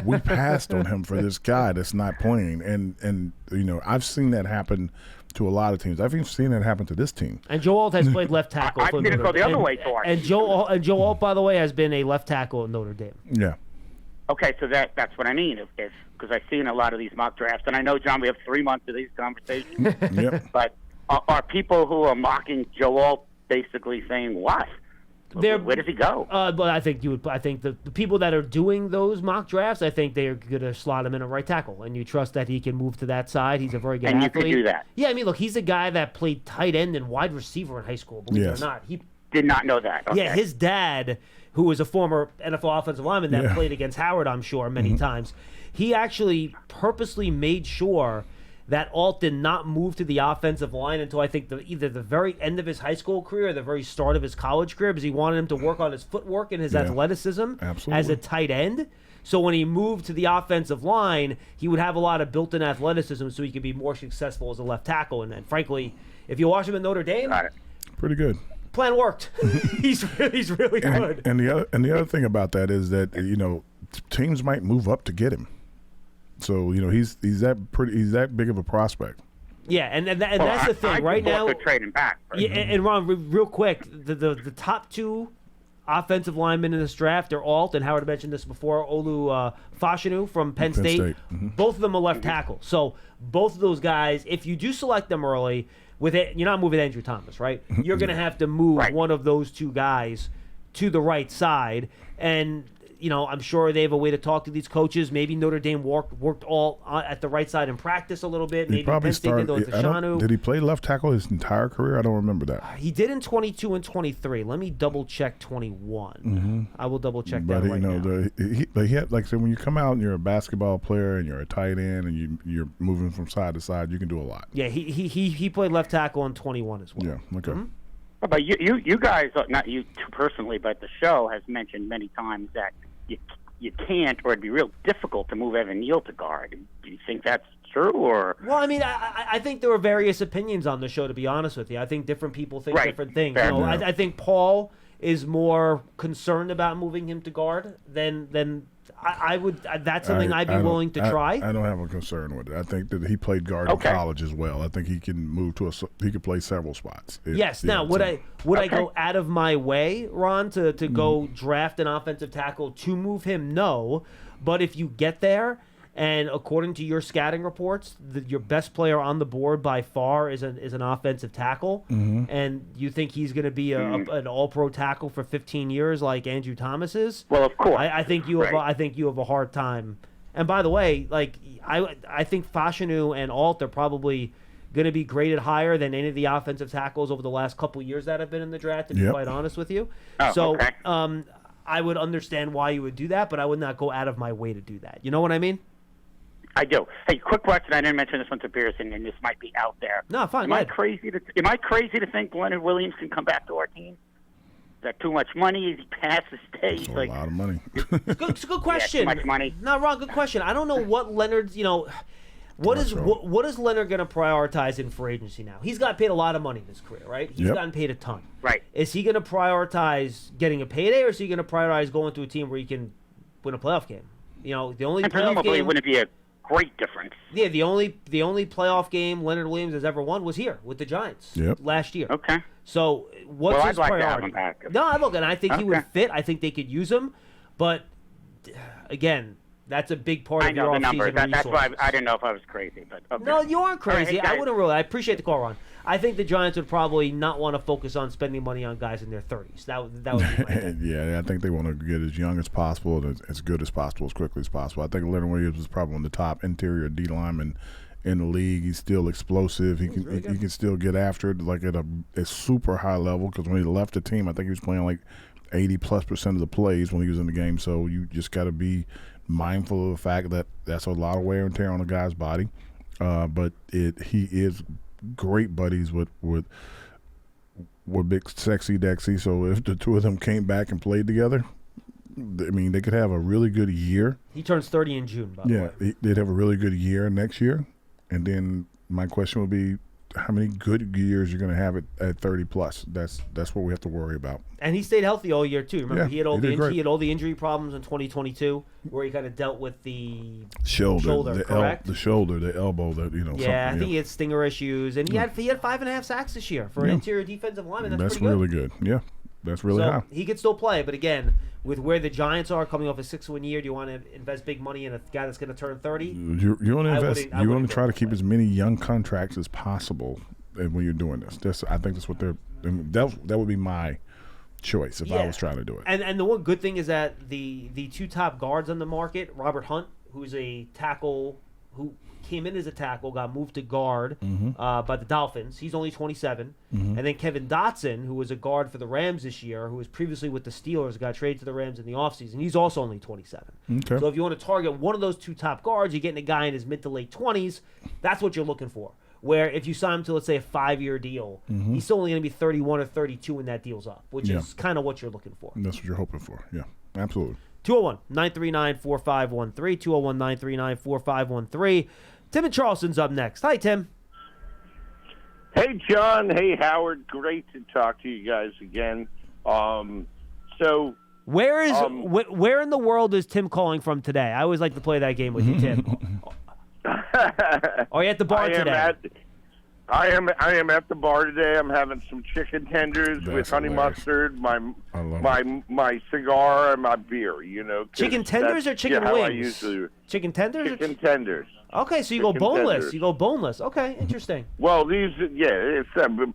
we passed on him for this guy that's not playing. And I've seen that happen to a lot of teams. I've even seen that happen to this team. And Joe Alt has played left tackle. I've seen it go the other way twice. And Joe Alt, by the way, has been a left tackle at Notre Dame. Yeah. Okay, so that's what I mean. Because I've seen a lot of these mock drafts, and I know, John, we have 3 months of these conversations. Yep. But are people who are mocking Joe Alt basically saying what? Where does he go? But I think the people that are doing those mock drafts, I think they're going to slot him in a right tackle, and you trust that he can move to that side. He's a very good athlete. And you could do that. Yeah, I mean, look, he's a guy that played tight end and wide receiver in high school. Believe it or not, he did not know that. Okay. Yeah, his dad, who was a former NFL offensive lineman that played against Howard, I'm sure, many times, he actually purposely made sure that Alt did not move to the offensive line until I think either the very end of his high school career or the very start of his college career, because he wanted him to work on his footwork and his athleticism as a tight end. So when he moved to the offensive line, he would have a lot of built-in athleticism so he could be more successful as a left tackle. And frankly, if you watch him at Notre Dame, pretty good. Plan worked. he's really good. And the other thing about that is that teams might move up to get him. So he's that big of a prospect. Yeah, and that's the thing right now. Trading back. Yeah, and Ron, real quick, the top two offensive linemen in this draft are Alt, and Howard mentioned this before, Olu Fashanu from Penn State. Mm-hmm. Both of them are left tackle. So both of those guys, if you do select them early, you're not moving Andrew Thomas, right? You're going to have to move one of those two guys to the right side, and I'm sure they have a way to talk to these coaches. Maybe Notre Dame worked all at the right side in practice a little bit. Maybe Penn State did with Fashanu. Did he play left tackle his entire career? I don't remember that. He did in 22 and 23. Let me double check 21. I will double check that right now. He had, like I said, when you come out and you're a basketball player and you're a tight end and you're moving from side to side, you can do a lot. Yeah, he played left tackle in 21 as well. Yeah, okay. But you guys, not you personally, but the show has mentioned many times that you can't, or it'd be real difficult to move Evan Neal to guard. Do you think that's true, or? Well, I mean, I think there were various opinions on the show, to be honest with you. I think different people think different things. I think Paul is more concerned about moving him to guard than I would. That's something I'd be willing to try. I don't have a concern with it. I think that he played guard in college as well. I think he can move he could play several spots. Now, would I go out of my way, Ron, to go draft an offensive tackle to move him? No, but if you get there, and according to your scouting reports, your best player on the board by far is an offensive tackle, and you think he's going to be an All-Pro tackle for 15 years like Andrew Thomas is? Well, of course. I think you have a hard time. And by the way, I think Fashanu and Alt are probably going to be graded higher than any of the offensive tackles over the last couple of years that have been in the draft, to be quite honest with you. I would understand why you would do that, but I would not go out of my way to do that. You know what I mean? I do. Hey, quick question. I didn't mention this one to Pearson, and this might be out there. No, fine. Am I crazy to think Leonard Williams can come back to our team? Is that too much money? Is he past the stage? That's a lot of money. It's a good question. Yeah, too much money. No, Ron, good question. I don't know what Leonard's, what is Leonard going to prioritize in free agency now? He's got paid a lot of money in his career, right? He's gotten paid a ton. Right. Is he going to prioritize getting a payday, or is he going to prioritize going to a team where he can win a playoff game? The only And playoff presumably game it wouldn't be a great difference. Yeah, the only playoff game Leonard Williams has ever won was here with the Giants last year. Okay. So what's his I'd like priority? to have him back. No, look, and I think he would fit. I think they could use him, but again, that's a big part I of your know the offseason number. That's why resources. I didn't know if I was crazy, but okay. No, you aren't crazy. All right, I wouldn't really. I appreciate the call, Ron. I think the Giants would probably not want to focus on spending money on guys in their 30s. That would be my thing. Yeah, I think they want to get as young as possible and as good as possible, as quickly as possible. I think Leonard Williams is probably one of the top interior D linemen in the league. He's still explosive. He can still get after it like at a super high level, because when he left the team, I think he was playing like 80+% of the plays when he was in the game. So you just got to be mindful of the fact that that's a lot of wear and tear on a guy's body. But he is great buddies with Big Sexy Dexy. So if the two of them came back and played together, I mean, they could have a really good year. He turns 30 in June, by the way. Yeah, they'd have a really good year next year. And then my question would be, how many good years you're going to have at 30 plus? That's what we have to worry about. And he stayed healthy all year too. Remember, he had all the injury problems in 2022, where he kind of dealt with the shoulder, correct? The shoulder, the elbow, Yeah, I think he had stinger issues, and he had 5.5 sacks this year for an interior defensive lineman. That's pretty really good. Yeah, that's really high. He could still play, but again, with where the Giants are coming off a 6-win year, do you want to invest big money in a guy that's going to turn 30? You want to invest. You want to try to keep as many young contracts as possible when you're doing this. I think that's what they're. That would be my choice if I was trying to do it. And the one good thing is that the two top guards on the market, Robert Hunt, who's a tackle who came in as a tackle, got moved to guard by the Dolphins. He's only 27. And then Kevin Dotson, who was a guard for the Rams this year, who was previously with the Steelers, got traded to the Rams in the offseason. He's also only 27. Okay. So if you want to target one of those two top guards, you're getting a guy in his mid to late 20s. That's what you're looking for. Where if you sign him to, let's say, a 5-year deal, he's still only going to be 31 or 32 when that deal's up, which is kind of what you're looking for. And that's what you're hoping for. Yeah, absolutely. 201-939-4513, 201-939-4513. Tim in Charleston's up next. Hi, Tim. Hey, John. Hey, Howard. Great to talk to you guys again. So where in the world is Tim calling from today? I always like to play that game with you, Tim. Are you at the bar today? I am at the bar today. I'm having some chicken tenders with honey mustard, my cigar, and my beer. Chicken tenders or chicken wings? How I usually chicken tenders. Chicken tenders. Okay, so you go boneless. You go boneless. Okay, interesting. Well, it's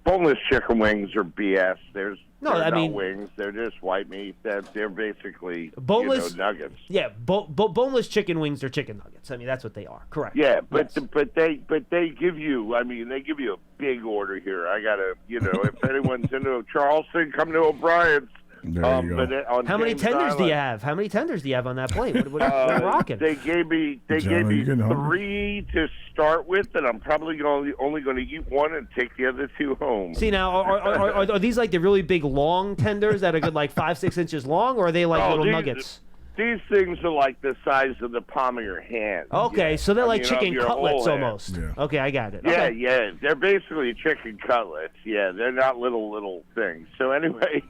boneless chicken wings are BS. They're not wings. They're just white meat. They're basically boneless nuggets. Yeah, boneless chicken wings are chicken nuggets. I mean, that's what they are. Correct. Yeah, but they give you. I mean, they give you a big order here. I gotta, if anyone's into Charleston, come to O'Brien's. There you go. How many tenders do you have? How many tenders do you have on that plate? What are you rocking? They gave me 3 to start with, and I'm probably only going to eat one and take the other 2 home. See, now, are these like the really big long tenders that are good, like 5-6 inches long, or are they like little nuggets? These things are like the size of the palm of your hand. Okay, so they're like chicken cutlets almost. Yeah. Okay, I got it. Yeah, okay. yeah. They're basically chicken cutlets. Yeah, they're not little things. So anyway.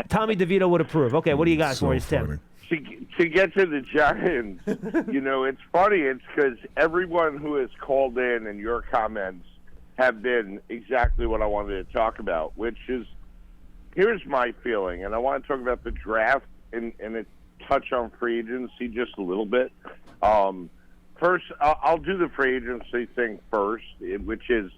Tommy DeVito would approve. Okay, what do you got for us, Tim? To get to the Giants, it's funny. It's because everyone who has called in and your comments have been exactly what I wanted to talk about, which is, here's my feeling, and I want to talk about the draft and it's touch on free agency just a little bit. First, I'll do the free agency thing first, which is,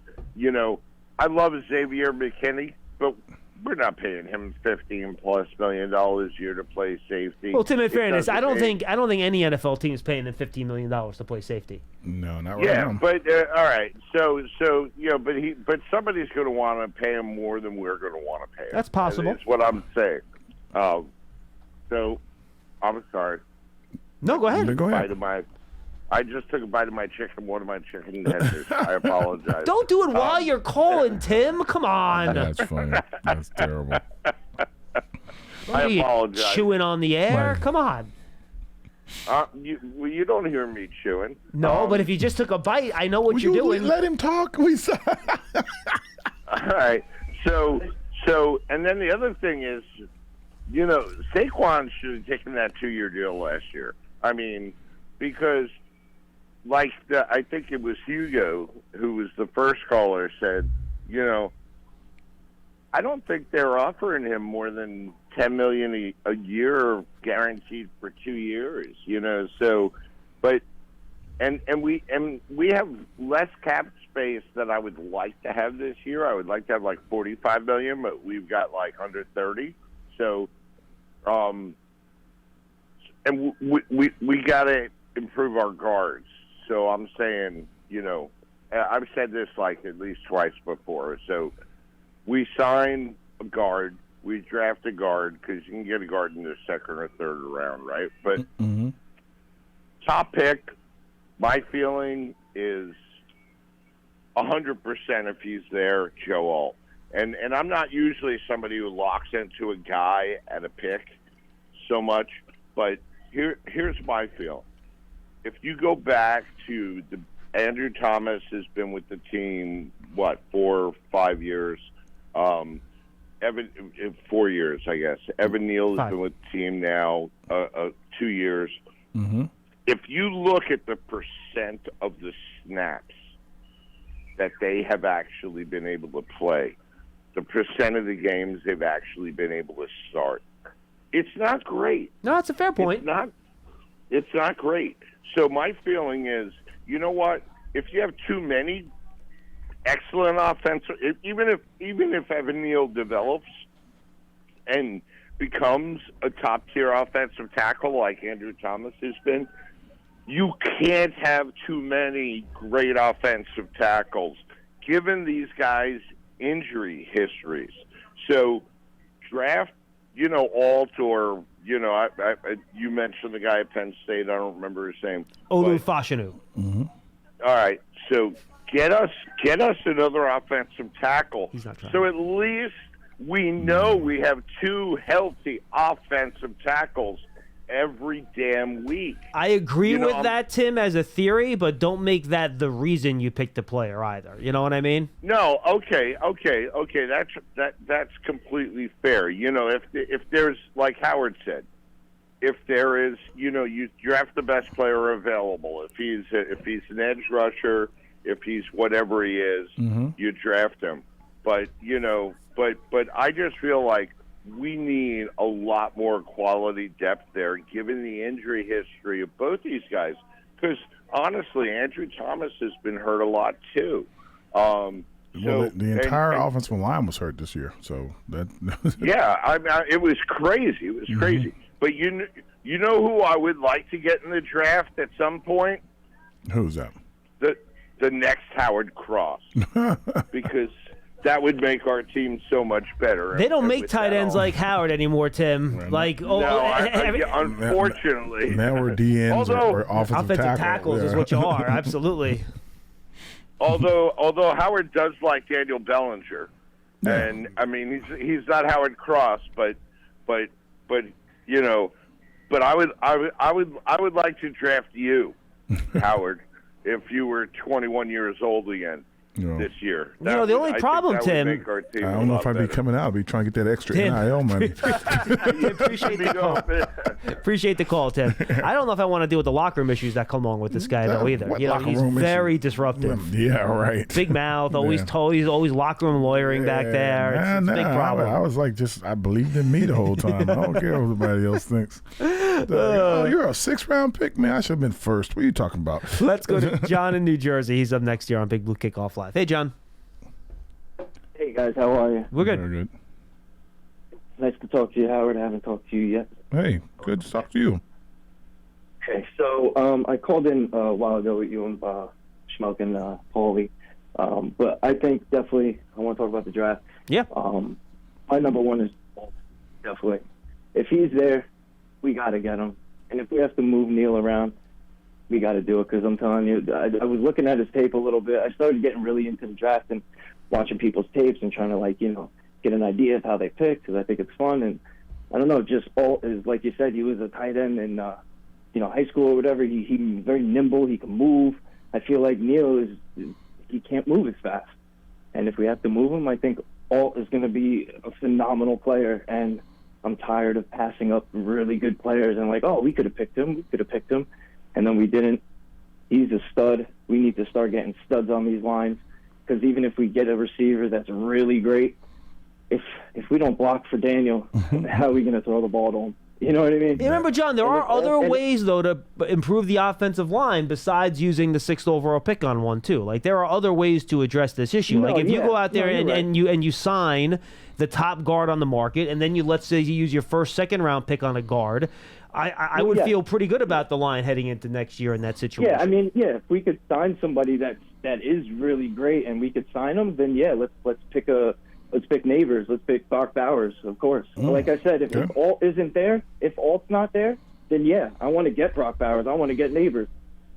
I love Xavier McKinney, but we're not paying him $15+ million a year to play safety. Well, Tim, in fairness, I don't think any NFL team is paying him $15 million to play safety. No, not right now. Yeah, but all right. So but somebody's going to want to pay him more than we're going to want to pay him. That's possible. That's what I'm saying. So I'm sorry. No, go ahead. Go ahead. I just took a bite of my chicken, one of my chicken tenders. I apologize. Don't do it while you're calling, Tim. Come on. That's funny. That's terrible. What are I you, apologize. chewing on the air? Right. Come on. You don't hear me chewing. No, but if you just took a bite, I know what Will you're you doing. let him talk? We saw. All right. So, and then the other thing is, Saquon should have taken that 2-year deal last year. I mean, because I think it was Hugo who was the first caller said, I don't think they're offering him more than $10 million a year guaranteed for 2 years. So, but and we have less cap space that I would like to have this year. I would like to have like $45 million, but we've got like under 30. So, and we got to improve our guards. So I'm saying, I've said this like at least twice before. So we sign a guard, we draft a guard because you can get a guard in the second or third round, right? But top pick, my feeling is 100% if he's there, Joe Alt. And I'm not usually somebody who locks into a guy at a pick so much, but here's my feel. If you go back to Andrew Thomas has been with the team, 4 or 5 years? 4 years, I guess. Evan Neal has been with the team now 2 years. Mm-hmm. If you look at the percent of the snaps that they have actually been able to play, the percent of the games they've actually been able to start, it's not great. No, that's a fair point. It's not great. So my feeling is, you know what? If you have too many excellent offensive, even if Evan Neal develops and becomes a top-tier offensive tackle like Andrew Thomas has been, you can't have too many great offensive tackles, given these guys' injury histories. So draft, Alt or, you mentioned the guy at Penn State. I don't remember his name. Olu Fashanu. Mm-hmm. All right. So get us another offensive tackle. He's not trying. So at least we know we have 2 healthy offensive tackles every damn week. I agree with that, Tim, as a theory, but don't make that the reason you picked the player either. You know what I mean? No, okay. That's completely fair. If there's, like Howard said, if there is, you draft the best player available. If he's an edge rusher, if he's whatever he is, you draft him. But but I just feel like we need a lot more quality depth there, given the injury history of both these guys. Because, honestly, Andrew Thomas has been hurt a lot, too. The entire offensive line was hurt this year. So that yeah, it was crazy. It was crazy. But you know who I would like to get in the draft at some point? Who's that? The next Howard Cross. Because that would make our team so much better. They don't make tight ends like Howard anymore, Tim. Unfortunately. Now we're DNs or offensive tackles is what you are. Absolutely. Although Howard does like Daniel Bellinger, and I mean he's not Howard Cross, but I would like to draft you, Howard, if you were 21 years old again. This year. The only problem, Tim. I don't know if I'd be coming out. I'd be trying to get that extra NIL money. Appreciate the call, Tim. I don't know if I want to deal with the locker room issues that come along with this guy, though, either. He's very disruptive. Yeah, right. Big mouth, always locker room lawyering back there. It's a big problem. I was like, I believed in me the whole time. I don't care what everybody else thinks. You're a 6th-round pick? Man, I should have been first. What are you talking about? Let's go to John in New Jersey. He's up next year on Big Blue Kickoff Live. Hey, John. Hey, guys. How are you? We're good. Very good. Nice to talk to you, Howard. I haven't talked to you yet. Hey, good to talk to you. Okay, so I called in a while ago with you and Schmuck and Paulie. But I think definitely I want to talk about the draft. Yeah. My number one is definitely. If he's there, we got to get him. And if we have to move Neal around, we got to do it, because I'm telling you, I was looking at his tape a little bit. I started getting really into the draft and watching people's tapes and trying to, get an idea of how they pick, because I think it's fun. And I don't know, just all is, like you said, he was a tight end in, high school or whatever. He's very nimble. He can move. I feel like Neil he can't move as fast. And if we have to move him, I think Alt is going to be a phenomenal player. And I'm tired of passing up really good players and we could have picked him. And then we didn't. He's a stud. We need to start getting studs on these lines, because even if we get a receiver that's really great, if we don't block for Daniel, how are we going to throw the ball to him? You know what I mean? Yeah, remember, John, there are other ways, though, to improve the offensive line besides using the 6th overall pick on one, too. Like, there are other ways to address this issue. You go out there and you sign the top guard on the market, and then let's say you use your first, second-round pick on a guard, I would feel pretty good about the line heading into next year in that situation. If we could sign somebody that is really great and we could sign them, then let's pick Neighbors. Let's pick Brock Bowers, of course. Like I said, if Alt isn't there, if Alt's not there, then I want to get Brock Bowers. I want to get Neighbors,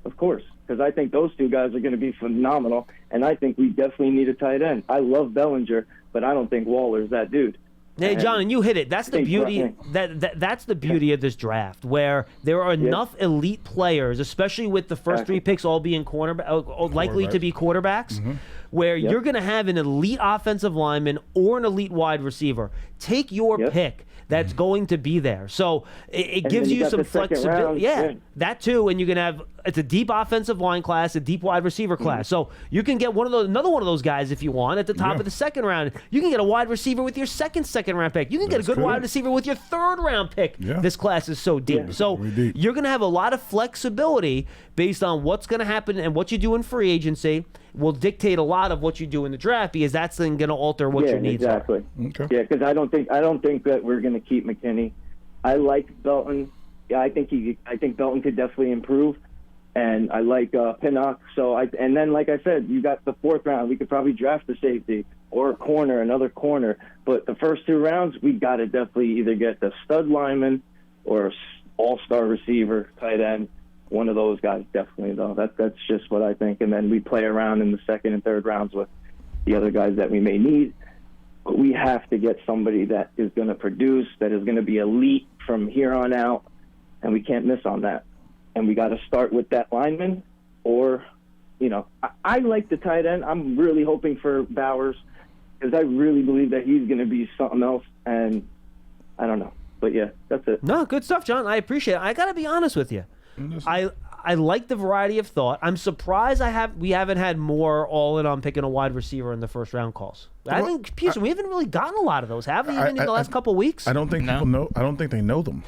of course, because I think those two guys are going to be phenomenal, and I think we definitely need a tight end. I love Bellinger, but I don't think Waller's that dude. Hey, John, and you hit it. That's the beauty. That's the beauty of this draft, where there are enough elite players, especially with the first 3 picks all being likely to be quarterbacks, where you're going to have an elite offensive lineman or an elite wide receiver. Take your pick. That's going to be there. So it gives you some flexibility. That too. And you can have it's a deep offensive line class, a deep wide receiver class. So you can get another one of those guys if you want at the top of the second round. You can get a wide receiver with your second round pick. You can get a good wide receiver with your 3rd round pick. This class is so deep. So you're going to have a lot of flexibility based on what's going to happen, and what you do in free agency will dictate a lot of what you do in the draft, because that's then going to alter what your needs are. Okay. Yeah, because I don't think that we're going to keep McKinney. I like Belton. Yeah, I think Belton could definitely improve, and I like Pinnock. And then, like I said, you got the 4th round. We could probably draft a safety or another corner. But the first 2 rounds, we got to definitely either get the stud lineman or all-star receiver, tight end. One of those guys, definitely, though. That's just what I think. And then we play around in the 2nd and 3rd rounds with the other guys that we may need. But we have to get somebody that is going to produce, that is going to be elite from here on out, and we can't miss on that. And we got to start with that lineman, or, I like the tight end. I'm really hoping for Bowers, because I really believe that he's going to be something else, and I don't know. But, that's it. No, good stuff, John. I appreciate it. I got to be honest with you. I like the variety of thought. I'm surprised we haven't had more all in on picking a wide receiver in the first round calls. I think Pearson, we haven't really gotten a lot of those, have we? Even in the last couple of weeks. I don't think people know. I don't think they know them,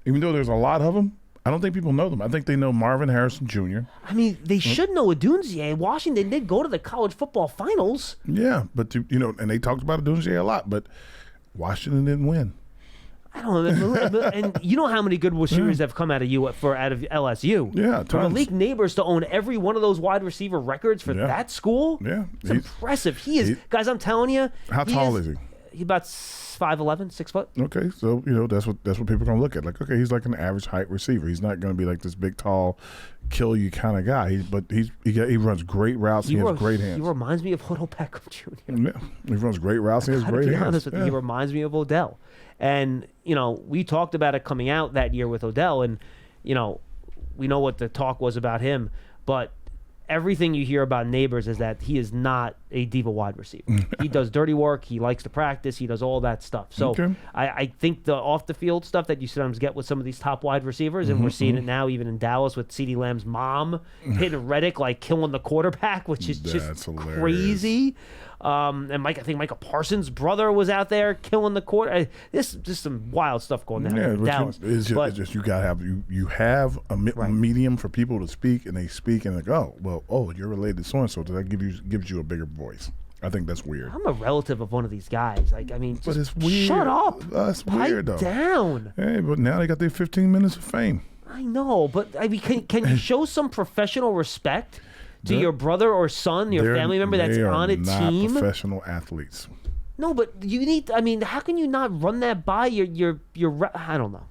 even though there's a lot of them. I don't think people know them. I think they know Marvin Harrison Jr. I mean, they should know Odunze. Washington did go to the college football finals. Yeah, but and they talked about Odunze a lot, but Washington didn't win. I don't know, and you know how many good receivers have come out of LSU. Yeah, tons. For Malik Neighbors to own every one of those wide receiver records for that school, it's impressive. Guys, I'm telling you. How tall is he? He's about 5'11", 6 foot. Okay, so that's what people are gonna look at. Like, okay, he's like an average height receiver. He's not gonna be like this big, tall, kill you kind of guy. But he runs great routes. He has great hands. He reminds me of Odell Beckham Jr. Yeah, he runs great routes. He has great hands. Honest with you, he reminds me of Odell. And, we talked about it coming out that year with Odell, and, we know what the talk was about him, but everything you hear about Neighbors is that he is not a diva wide receiver. He does dirty work. He likes to practice. He does all that stuff. So I think the off-the-field stuff that you sometimes get with some of these top wide receivers, and we're seeing it now even in Dallas with CeeDee Lamb's mom hitting Reddick, killing the quarterback, which is just crazy. And I think Micah Parsons' brother was out there killing the quarter. This just some wild stuff going on in Dallas. It's just you gotta have you have a medium for people to speak, and they speak and they go, you're related to so and so. That gives you a bigger voice. I think that's weird. I'm a relative of one of these guys. But it's weird. Shut up. That's weird, though. Pipe down. Hey, but now they got their 15 minutes of fame. I know, but can you show some professional respect to your brother or son, your family member that's on a team? They're not professional athletes. No, but you need. I mean, how can you not run that by your? I don't know.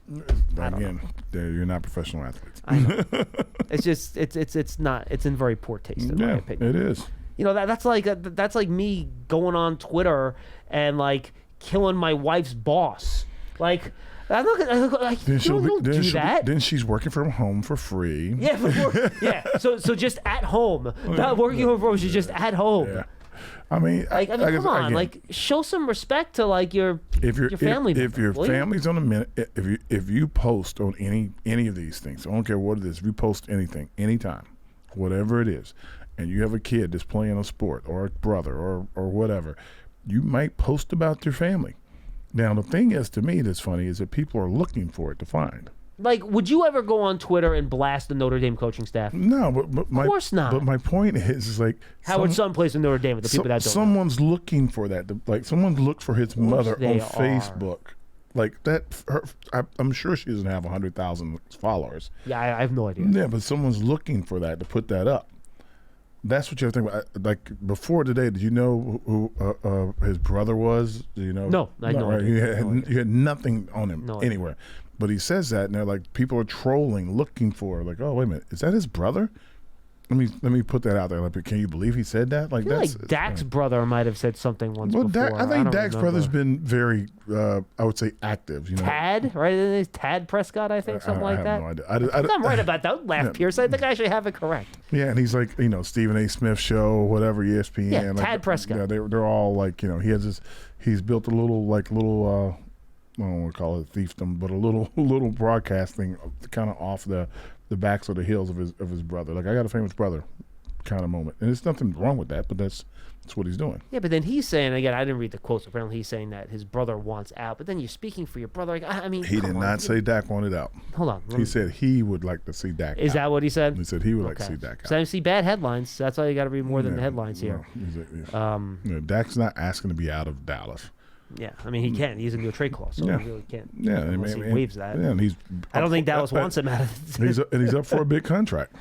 Again, you're not professional athletes. I know. It's just it's not. It's in very poor taste in my opinion. It is. You know that's like me going on Twitter and like killing my wife's boss. Like I'm not gonna like, don't do that. Then she's working from home for free. Yeah, So just at home, not working from home. She's just at home. Yeah. I mean, come on, again, like show some respect to like your family. If your family's on a minute, if you post on any of these things, I don't care what it is. If you post anything, anytime, whatever it is, and you have a kid that's playing a sport or a brother or whatever, you might post about your family. Now the thing is, to me, that's funny is that people are looking for it to find. Like, would you ever go on Twitter and blast the Notre Dame coaching staff? No, but of course not. But my point is like Howard Son plays in Notre Dame with the people that don't. Someone's looking for that. Like someone looked for his mother on Facebook. Like that. I'm sure she doesn't have 100,000 followers. Yeah, I have no idea. Yeah, but someone's looking for that to put that up. That's what you have to think about. Like before today, did you know who his brother was? Do you know? No, I had no idea. You had nothing on him anywhere. Idea. But he says that, and they're like, people are trolling, looking for, like, oh, wait a minute, is that his brother? Let me put that out there. Like, can you believe he said that? Like, I feel like Dak's brother might have said something once before. I think Dak's brother's been very, I would say, active. You know, Tad, right? Tad Prescott, I think, something like that. I have no idea. I'm right about that. Laugh, Pierce. I think I actually have it correct. Yeah, and he's like, Stephen A. Smith show, whatever, ESPN. Yeah, like, Tad Prescott. Yeah, they're all like, he's built a little I don't want to call it fiefdom, but a little broadcasting kind of off the backs or the heels of his brother. Like, I got a famous brother kind of moment. And there's nothing wrong with that, but that's what he's doing. Yeah, but then he's saying, again, I didn't read the quotes, apparently he's saying that his brother wants out, but then you're speaking for your brother. Like, I mean, he did not say Dak wanted out. Hold on. He said he would like to see Dak out. Is that what he said? He said he would like to see Dak out. So I see bad headlines. That's why you got to read more than the headlines here. Dak's not asking to be out of Dallas. Yeah, I mean, he can. He's in a trade clause, so he really can't. Yeah, unless he waives that. Yeah, and I don't think Dallas wants him out of it. He's up for a big contract.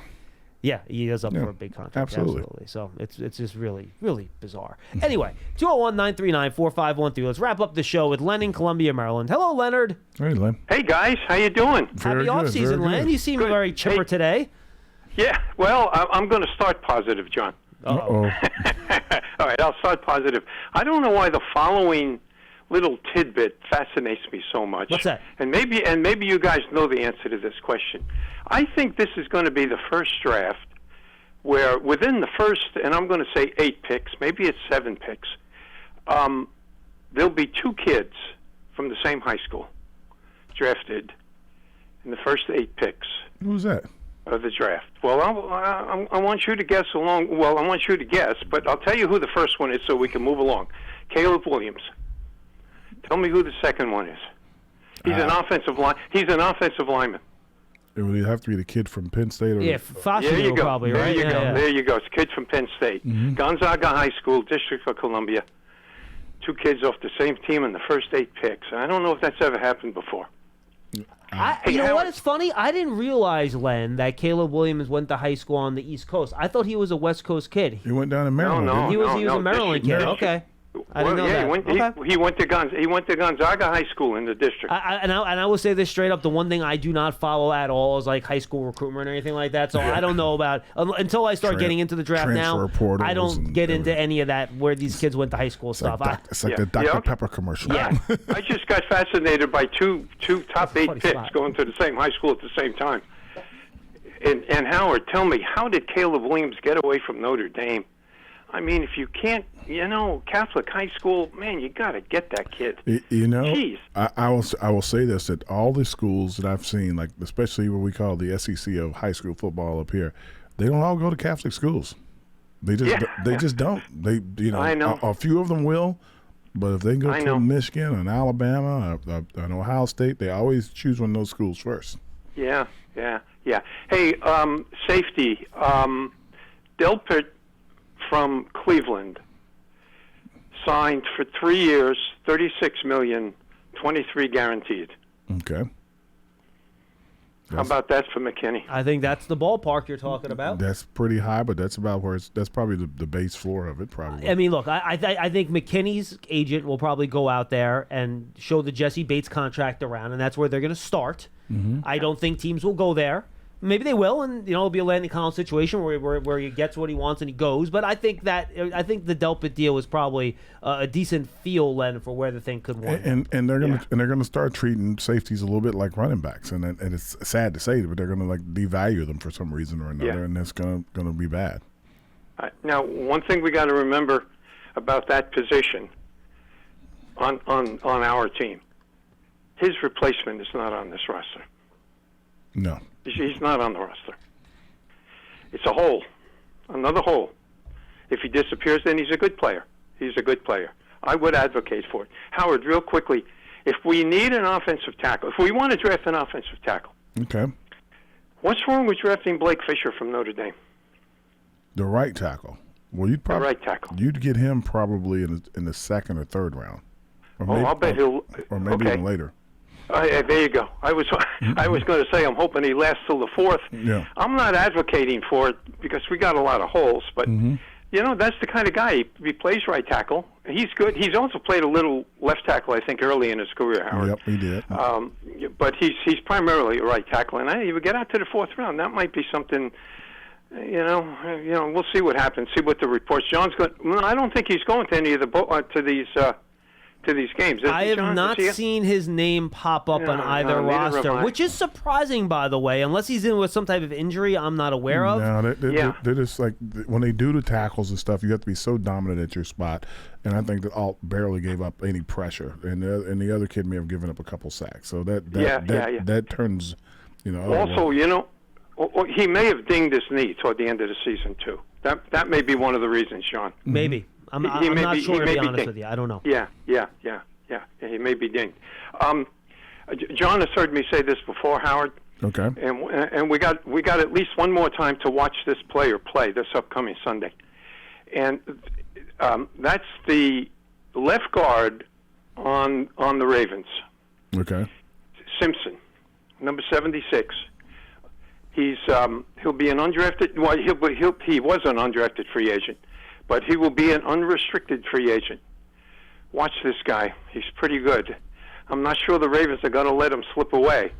Yeah, he is up for a big contract. Absolutely. So it's just really, really bizarre. Anyway, 201-939-4513. Let's wrap up the show with Len in Columbia, Maryland. Hello, Leonard. Hey, Len. Hey, guys. How you doing? Happy off-season, Len. You seem very chipper today. Yeah, well, I'm going to start positive, John. Uh-oh. All right, I'll start positive. I don't know why the following little tidbit fascinates me so much. What's that? And maybe you guys know the answer to this question. I think this is going to be the first draft where within the first, and I'm going to say 8 picks, maybe it's 7 picks, there'll be 2 kids from the same high school drafted in the first 8 picks. Who's that? Of the draft. Well, I want you to guess along. Well, I want you to guess, but I'll tell you who the first one is so we can move along. Caleb Williams. Tell me who the second one is. He's an offensive line. He's an offensive lineman. It would have to be the kid from Penn State. Or There you go. Probably, right? There you go. It's a kid from Penn State. Mm-hmm. Gonzaga High School, District of Columbia. 2 kids off the same team in the first 8 picks. I don't know if that's ever happened before. You know what? It's funny. I didn't realize, Len, that Caleb Williams went to high school on the East Coast. I thought he was a West Coast kid. He went down to Maryland. No, he was a Maryland kid. Okay. I didn't know that. He went to Gonzaga High School in the district. And I will say this straight up: the one thing I do not follow at all is like high school recruitment or anything like that. So I don't know about until I start getting into the draft now. I don't get into any of that where these kids went to high school stuff. It's like the Dr. Pepper commercial. Yeah. I just got fascinated by two top 8 picks going to the same high school at the same time. And Howard, tell me, how did Caleb Williams get away from Notre Dame? I mean, if you can't, Catholic high school, man, you got to get that kid. Jeez. I will say this, that all the schools that I've seen, like especially what we call the SEC of high school football up here, they don't all go to Catholic schools. They just don't. I know. A few of them will, but if they go to Michigan and Alabama and Ohio State, they always choose one of those schools first. Yeah. Hey, safety, Delpit from Cleveland signed for 3 years, $36 million, $23 guaranteed. Okay. How about that for McKinney? I think that's the ballpark you're talking about. That's pretty high, but that's about where that's probably the base floor of it. Probably. I mean, look, I think McKinney's agent will probably go out there and show the Jesse Bates contract around, and that's where they're going to start. I don't think teams will go there. Maybe they will, and it'll be a Landon Collins situation where he gets what he wants and he goes. But I think the Delpit deal is probably a decent feel, Len, for where the thing could wind. And they're gonna start treating safeties a little bit like running backs, and it's sad to say, but they're gonna devalue them for some reason or another, and that's gonna be bad. Now, one thing we got to remember about that position on our team, his replacement is not on this roster. No. He's not on the roster. It's a hole, another hole. If he disappears, then he's a good player. He's a good player. I would advocate for it. Howard, real quickly, if we need an offensive tackle, if we want to draft an offensive tackle, okay, what's wrong with drafting Blake Fisher from Notre Dame? The right tackle. Well, you'd probably the right tackle. You'd get him probably in the second or third round. Or maybe, I'll bet he'll. Or maybe even later. There you go. I was going to say I'm hoping he lasts till the fourth. Yeah. I'm not advocating for it because we got a lot of holes, but that's the kind of guy. He plays right tackle. He's good. He's also played a little left tackle, I think, early in his career, Howard. Yep, he did. But he's primarily a right tackle, and he would get out to the fourth round. That might be something. We'll see what happens. See what the reports. John's going. Well, I don't think he's going to any of the to these games. I have not seen his name pop up on either roster, which is surprising, by the way. Unless he's in with some type of injury I'm not aware of. No, they're just like, when they do the tackles and stuff, you have to be so dominant at your spot. And I think that Alt barely gave up any pressure, and the other kid may have given up a couple sacks. So that turns, Also, he may have dinged his knee toward the end of the season too. That may be one of the reasons, Sean. Maybe. I'm not sure, to be honest with you. I don't know. Yeah. He may be dinged. John has heard me say this before, Howard. Okay. And we got at least one more time to watch this player play this upcoming Sunday. And that's the left guard on the Ravens. Okay. Simpson, number 76. He'll be an undrafted. Well, he was an undrafted free agent, but he will be an unrestricted free agent. Watch this guy. He's pretty good. I'm not sure the Ravens are going to let him slip away,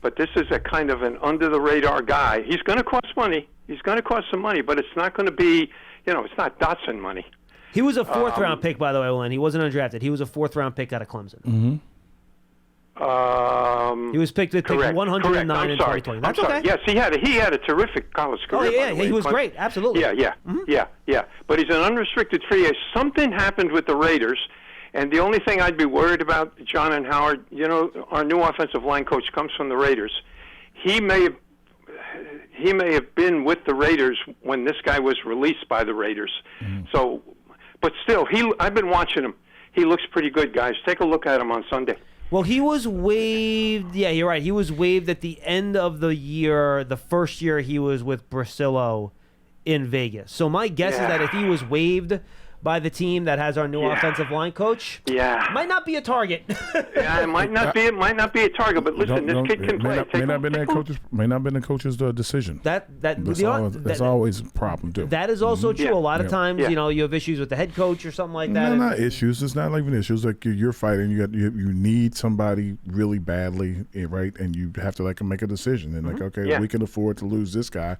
but this is a kind of an under-the-radar guy. He's going to cost money. He's going to cost some money, but it's not going to be, it's not Dotson money. He was a fourth-round pick, by the way, Len. He wasn't undrafted. He was a fourth-round pick out of Clemson. Mm-hmm. He was picked at pick 109 in 2020. That's okay. Yes, he had a terrific college career. Oh yeah, he was great. Absolutely. Yeah. But he's an unrestricted free agent. Something happened with the Raiders, and the only thing I'd be worried about, John and Howard, our new offensive line coach comes from the Raiders. He may have been with the Raiders when this guy was released by the Raiders. So, but still, I've been watching him. He looks pretty good, guys. Take a look at him on Sunday. Well, he was waived. Yeah, you're right. He was waived at the end of the year, the first year he was with Brasillo in Vegas. So my guess is that if he was waived by the team that has our new offensive line coach, might not be a target. It might not be a target. But listen, this kid can play. May not have been the coach's decision. That's always a problem too. That is also true. A lot of times, you have issues with the head coach or something like that. No, not issues. It's not even issues. Like you're fighting. You need somebody really badly, right? And you have to make a decision. And we can afford to lose this guy,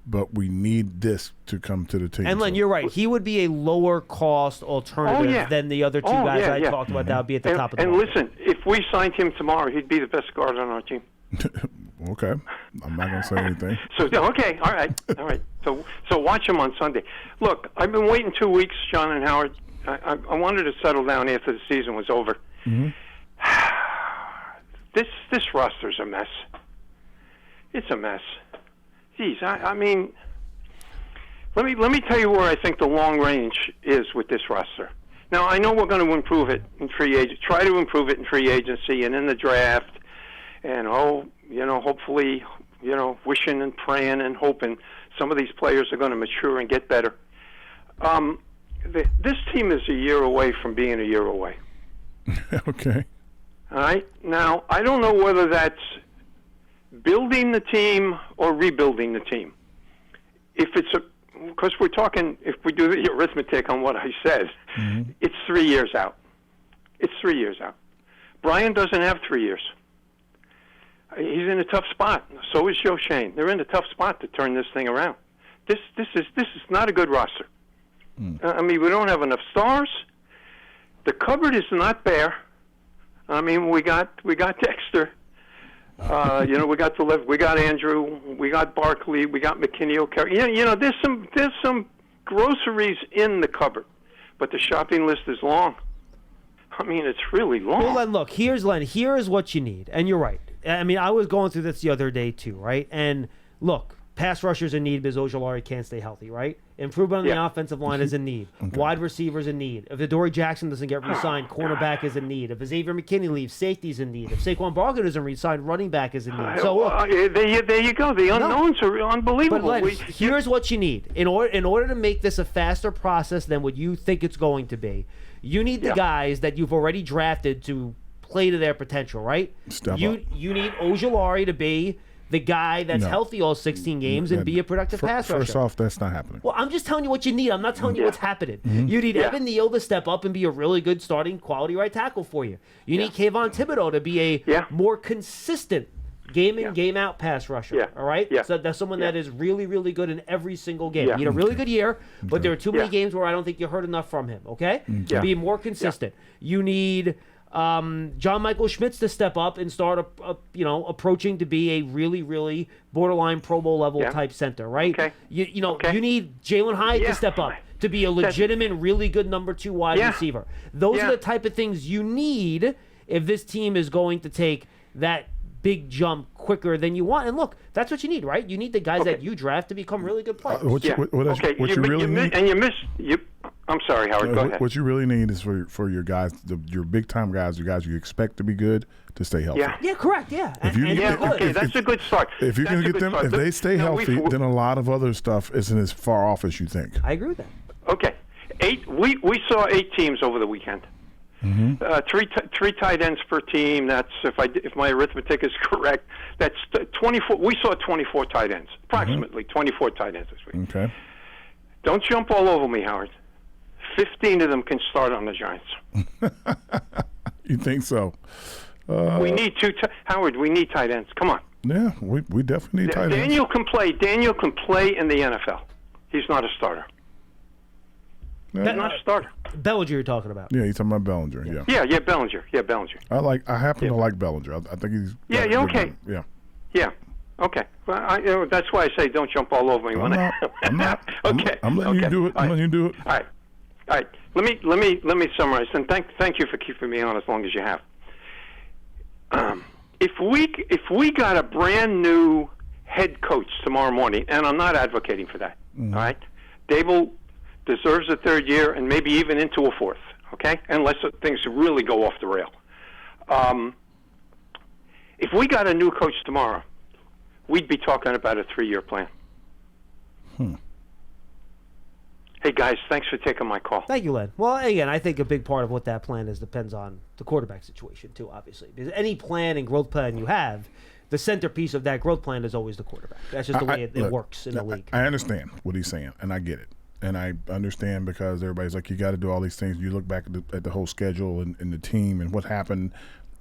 but we need this to come to the team. And Len, you're right. He would be a lower cost alternative than the other two guys I talked about. That would be at the top of the market. And listen, if we signed him tomorrow, he'd be the best guard on our team. Okay. I'm not going to say anything. Okay. All right. So watch him on Sunday. Look, I've been waiting 2 weeks, John and Howard. I wanted to settle down after the season was over. Mm-hmm. This roster's a mess. It's a mess. Geez, I mean, let me tell you where I think the long range is with this roster. Now, I know we're going to improve it in free agency, try to improve it in free agency and in the draft, and hopefully, wishing and praying and hoping some of these players are going to mature and get better. This team is a year away from being a year away. Okay. All right. Now, I don't know whether that's building the team or rebuilding the team. If it's because we're talking, if we do the arithmetic on what I said, it's 3 years out. It's 3 years out. Brian doesn't have 3 years. He's in a tough spot. So is Joe Shane. They're in a tough spot to turn this thing around. This is not a good roster. I mean, we don't have enough stars. The cupboard is not bare. I mean, we got Dexter. You know, we got we got Andrew, we got Barkley, we got McKinney, O'Carroll. You know, there's some groceries in the cupboard, but the shopping list is long. I mean, it's really long. Well, Len, look, here's what you need, and you're right. I mean, I was going through this the other day too, right? And look, pass rushers in need because Ojulari can't stay healthy, right? Improvement on the offensive line is in need. Okay. Wide receivers in need. If Adoree Jackson doesn't get re-signed, cornerback is in need. If Xavier McKinney leaves, safety's in need. If Saquon Barkley doesn't re-sign, running back is in need. So look, there you go. The unknowns are unbelievable. But Len, here's what you need. In order to make this a faster process than what you think it's going to be, you need the guys that you've already drafted to play to their potential, right? You need Ojulari to be the guy that's healthy all 16 games and be a productive pass rusher. First off, that's not happening. Well, I'm just telling you what you need. I'm not telling you what's happening. You need Evan Neal to step up and be a really good starting quality right tackle for you. You need Kayvon Thibodeau to be a more consistent game in, game out pass rusher. All right? So that's someone that is really, really good in every single game. You need a really good year, but there are too many games where I don't think you heard enough from him, okay? Be more consistent. You need John Michael Schmitz to step up and start, approaching to be a really, really borderline Pro Bowl level type center, right? Okay. You need Jalen Hyatt to step up to be a legitimate, really good number 2 wide receiver. Those are the type of things you need if this team is going to take that big jump quicker than you want. And look, that's what you need, right? You need the guys that you draft to become really good players. What you really need. I'm sorry, Howard. Go ahead. What you really need is for your guys, your big time guys, your guys you expect to be good, to stay healthy. Yeah, correct. Yeah. That's a good start. If you can get them, if they stay healthy, then a lot of other stuff isn't as far off as you think. I agree with that. Okay, we saw 8 teams over the weekend. Three tight ends per team. That's if my arithmetic is correct. That's 24. We saw 24 tight ends, approximately 24 tight ends this week. Okay. Don't jump all over me, Howard. 15 of them can start on the Giants. You think so? We need Howard. We need tight ends. Come on. Yeah, we definitely need tight ends. Daniel can play. Daniel can play in the NFL. He's not a starter. He's not a starter. Bellinger you're talking about. Yeah, you're talking about Bellinger. Yeah, Bellinger. Yeah, Bellinger. I happen to like Bellinger. I think he's. Yeah, okay. Yeah. Okay. Well, that's why I say don't jump all over me. I'm not. Okay. I'm letting you do it. I'm letting you do it. All right. Let me summarize, and thank you for keeping me on as long as you have. If we got a brand new head coach tomorrow morning, and I'm not advocating for that. All right, Dable deserves a 3rd year and maybe even into a 4th. Okay, unless things really go off the rail. If we got a new coach tomorrow, we'd be talking about a 3-year plan. Hey, guys, thanks for taking my call. Thank you, Len. Well, again, I think a big part of what that plan is depends on the quarterback situation, too, obviously. Because any plan and growth plan you have, the centerpiece of that growth plan is always the quarterback. That's just the way it works in the league. I understand what he's saying, and I get it. And I understand because everybody's like, you got to do all these things. You look back at the whole schedule and the team and what happened.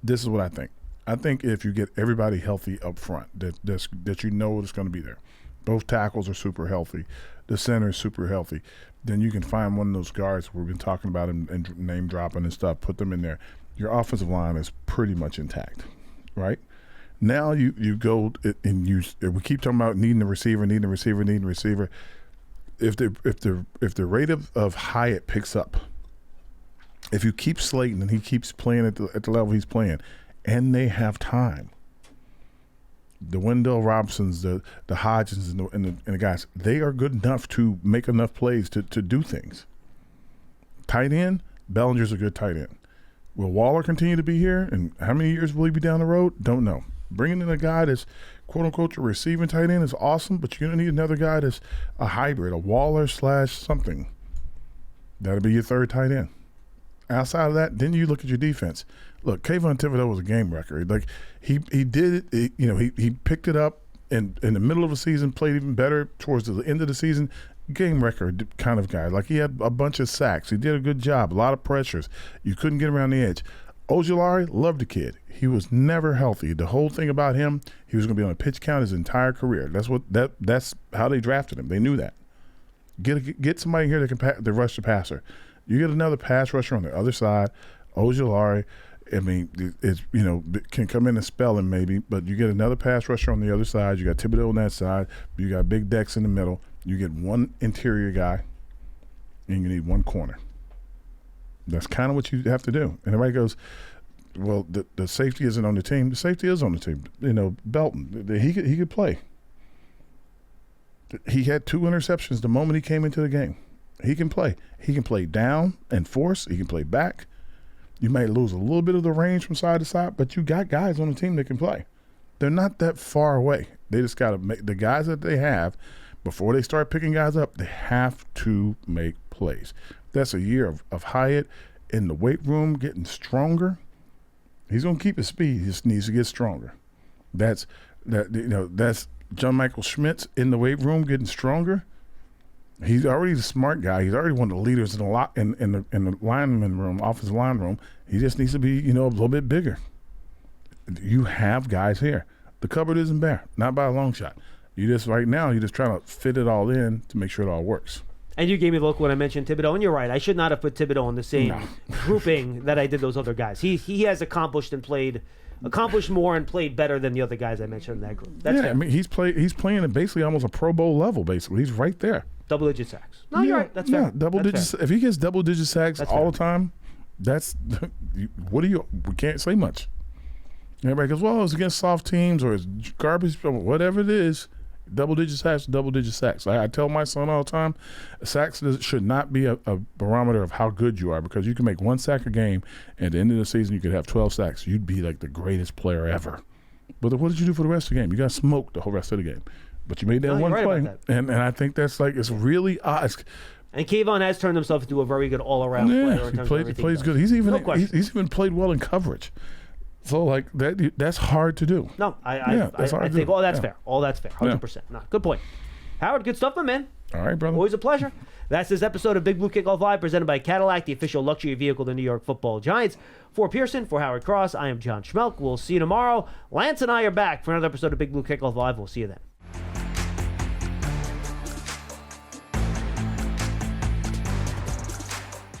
This is what I think. I think if you get everybody healthy up front, that you know it's going to be there. Both tackles are super healthy. The center is super healthy. Then you can find one of those guards we've been talking about and name dropping and stuff, put them in there. Your offensive line is pretty much intact, right? Now you go and we keep talking about needing a receiver. If the rate of Hyatt picks up, if you keep Slayton and he keeps playing at the level he's playing, and they have time, the Wendell Robinsons, the Hodgins, and the guys, they are good enough to make enough plays to do things. Tight end, Bellinger's a good tight end. Will Waller continue to be here? And how many years will he be down the road? Don't know. Bringing in a guy that's quote-unquote a receiving tight end is awesome, but you're going to need another guy that's a hybrid, a Waller / something. That'll be your 3rd tight end. Outside of that, then you look at your defense. Look, Kayvon Thibodeau was a game record. Like he did it. He picked it up in the middle of the season, played even better towards the end of the season. Game record kind of guy. Like he had a bunch of sacks. He did a good job. A lot of pressures. You couldn't get around the edge. Ojulari, loved the kid. He was never healthy. The whole thing about him, he was going to be on a pitch count his entire career. That's how they drafted him. They knew that. Get somebody here that can rush the passer. You get another pass rusher on the other side. Ojulari, I mean, can come in and spell him maybe, but you get another pass rusher on the other side. You got Thibodeau on that side. You got Big Dex in the middle. You get one interior guy, and you need one corner. That's kind of what you have to do. And everybody goes, well, the safety isn't on the team. The safety is on the team. Belton, he could play. He had 2 interceptions the moment he came into the game. He can play. He can play down and force. He can play back. You may lose a little bit of the range from side to side, but you got guys on the team that can play. They're not that far away. They just got to make the guys that they have, before they start picking guys up, they have to make plays. That's a year of Hyatt in the weight room getting stronger. He's going to keep his speed. He just needs to get stronger. That's John Michael Schmitz in the weight room getting stronger. He's already the smart guy. He's already one of the leaders in the lineman room, offensive line room. He just needs to be, a little bit bigger. You have guys here. The cupboard isn't bare, not by a long shot. You're just trying to fit it all in to make sure it all works. And you gave me the look when I mentioned Thibodeau, and you're right. I should not have put Thibodeau in the same grouping that I did those other guys. He has accomplished more and played better than the other guys I mentioned in that group. That's fair. I mean he's playing at basically almost a Pro Bowl level. Basically, he's right there. Double-digit sacks. No, you're right. That's fair. Double digits. If he gets double-digit sacks all the time, we can't say much. Everybody goes, well, it's against soft teams or it's garbage, whatever it is. Double-digit sacks. I tell my son all the time, sacks should not be a barometer of how good you are, because you can make 1 sack a game, and at the end of the season you could have 12 sacks. You'd be like the greatest player ever. But what did you do for the rest of the game? You got smoked the whole rest of the game. But you made that one play. And I think that's it's really odd. And Kayvon has turned himself into a very good all-around player. He plays good. He's even played well in coverage. So that's hard to do. No, I think all that's fair. All that's fair. 100%. No, good point. Howard, good stuff, my man. All right, brother. Always a pleasure. That's this episode of Big Blue Kickoff Live, presented by Cadillac, the official luxury vehicle of the New York Football Giants. For Pearson, for Howard Cross, I am John Schmelk. We'll see you tomorrow. Lance and I are back for another episode of Big Blue Kickoff Live. We'll see you then.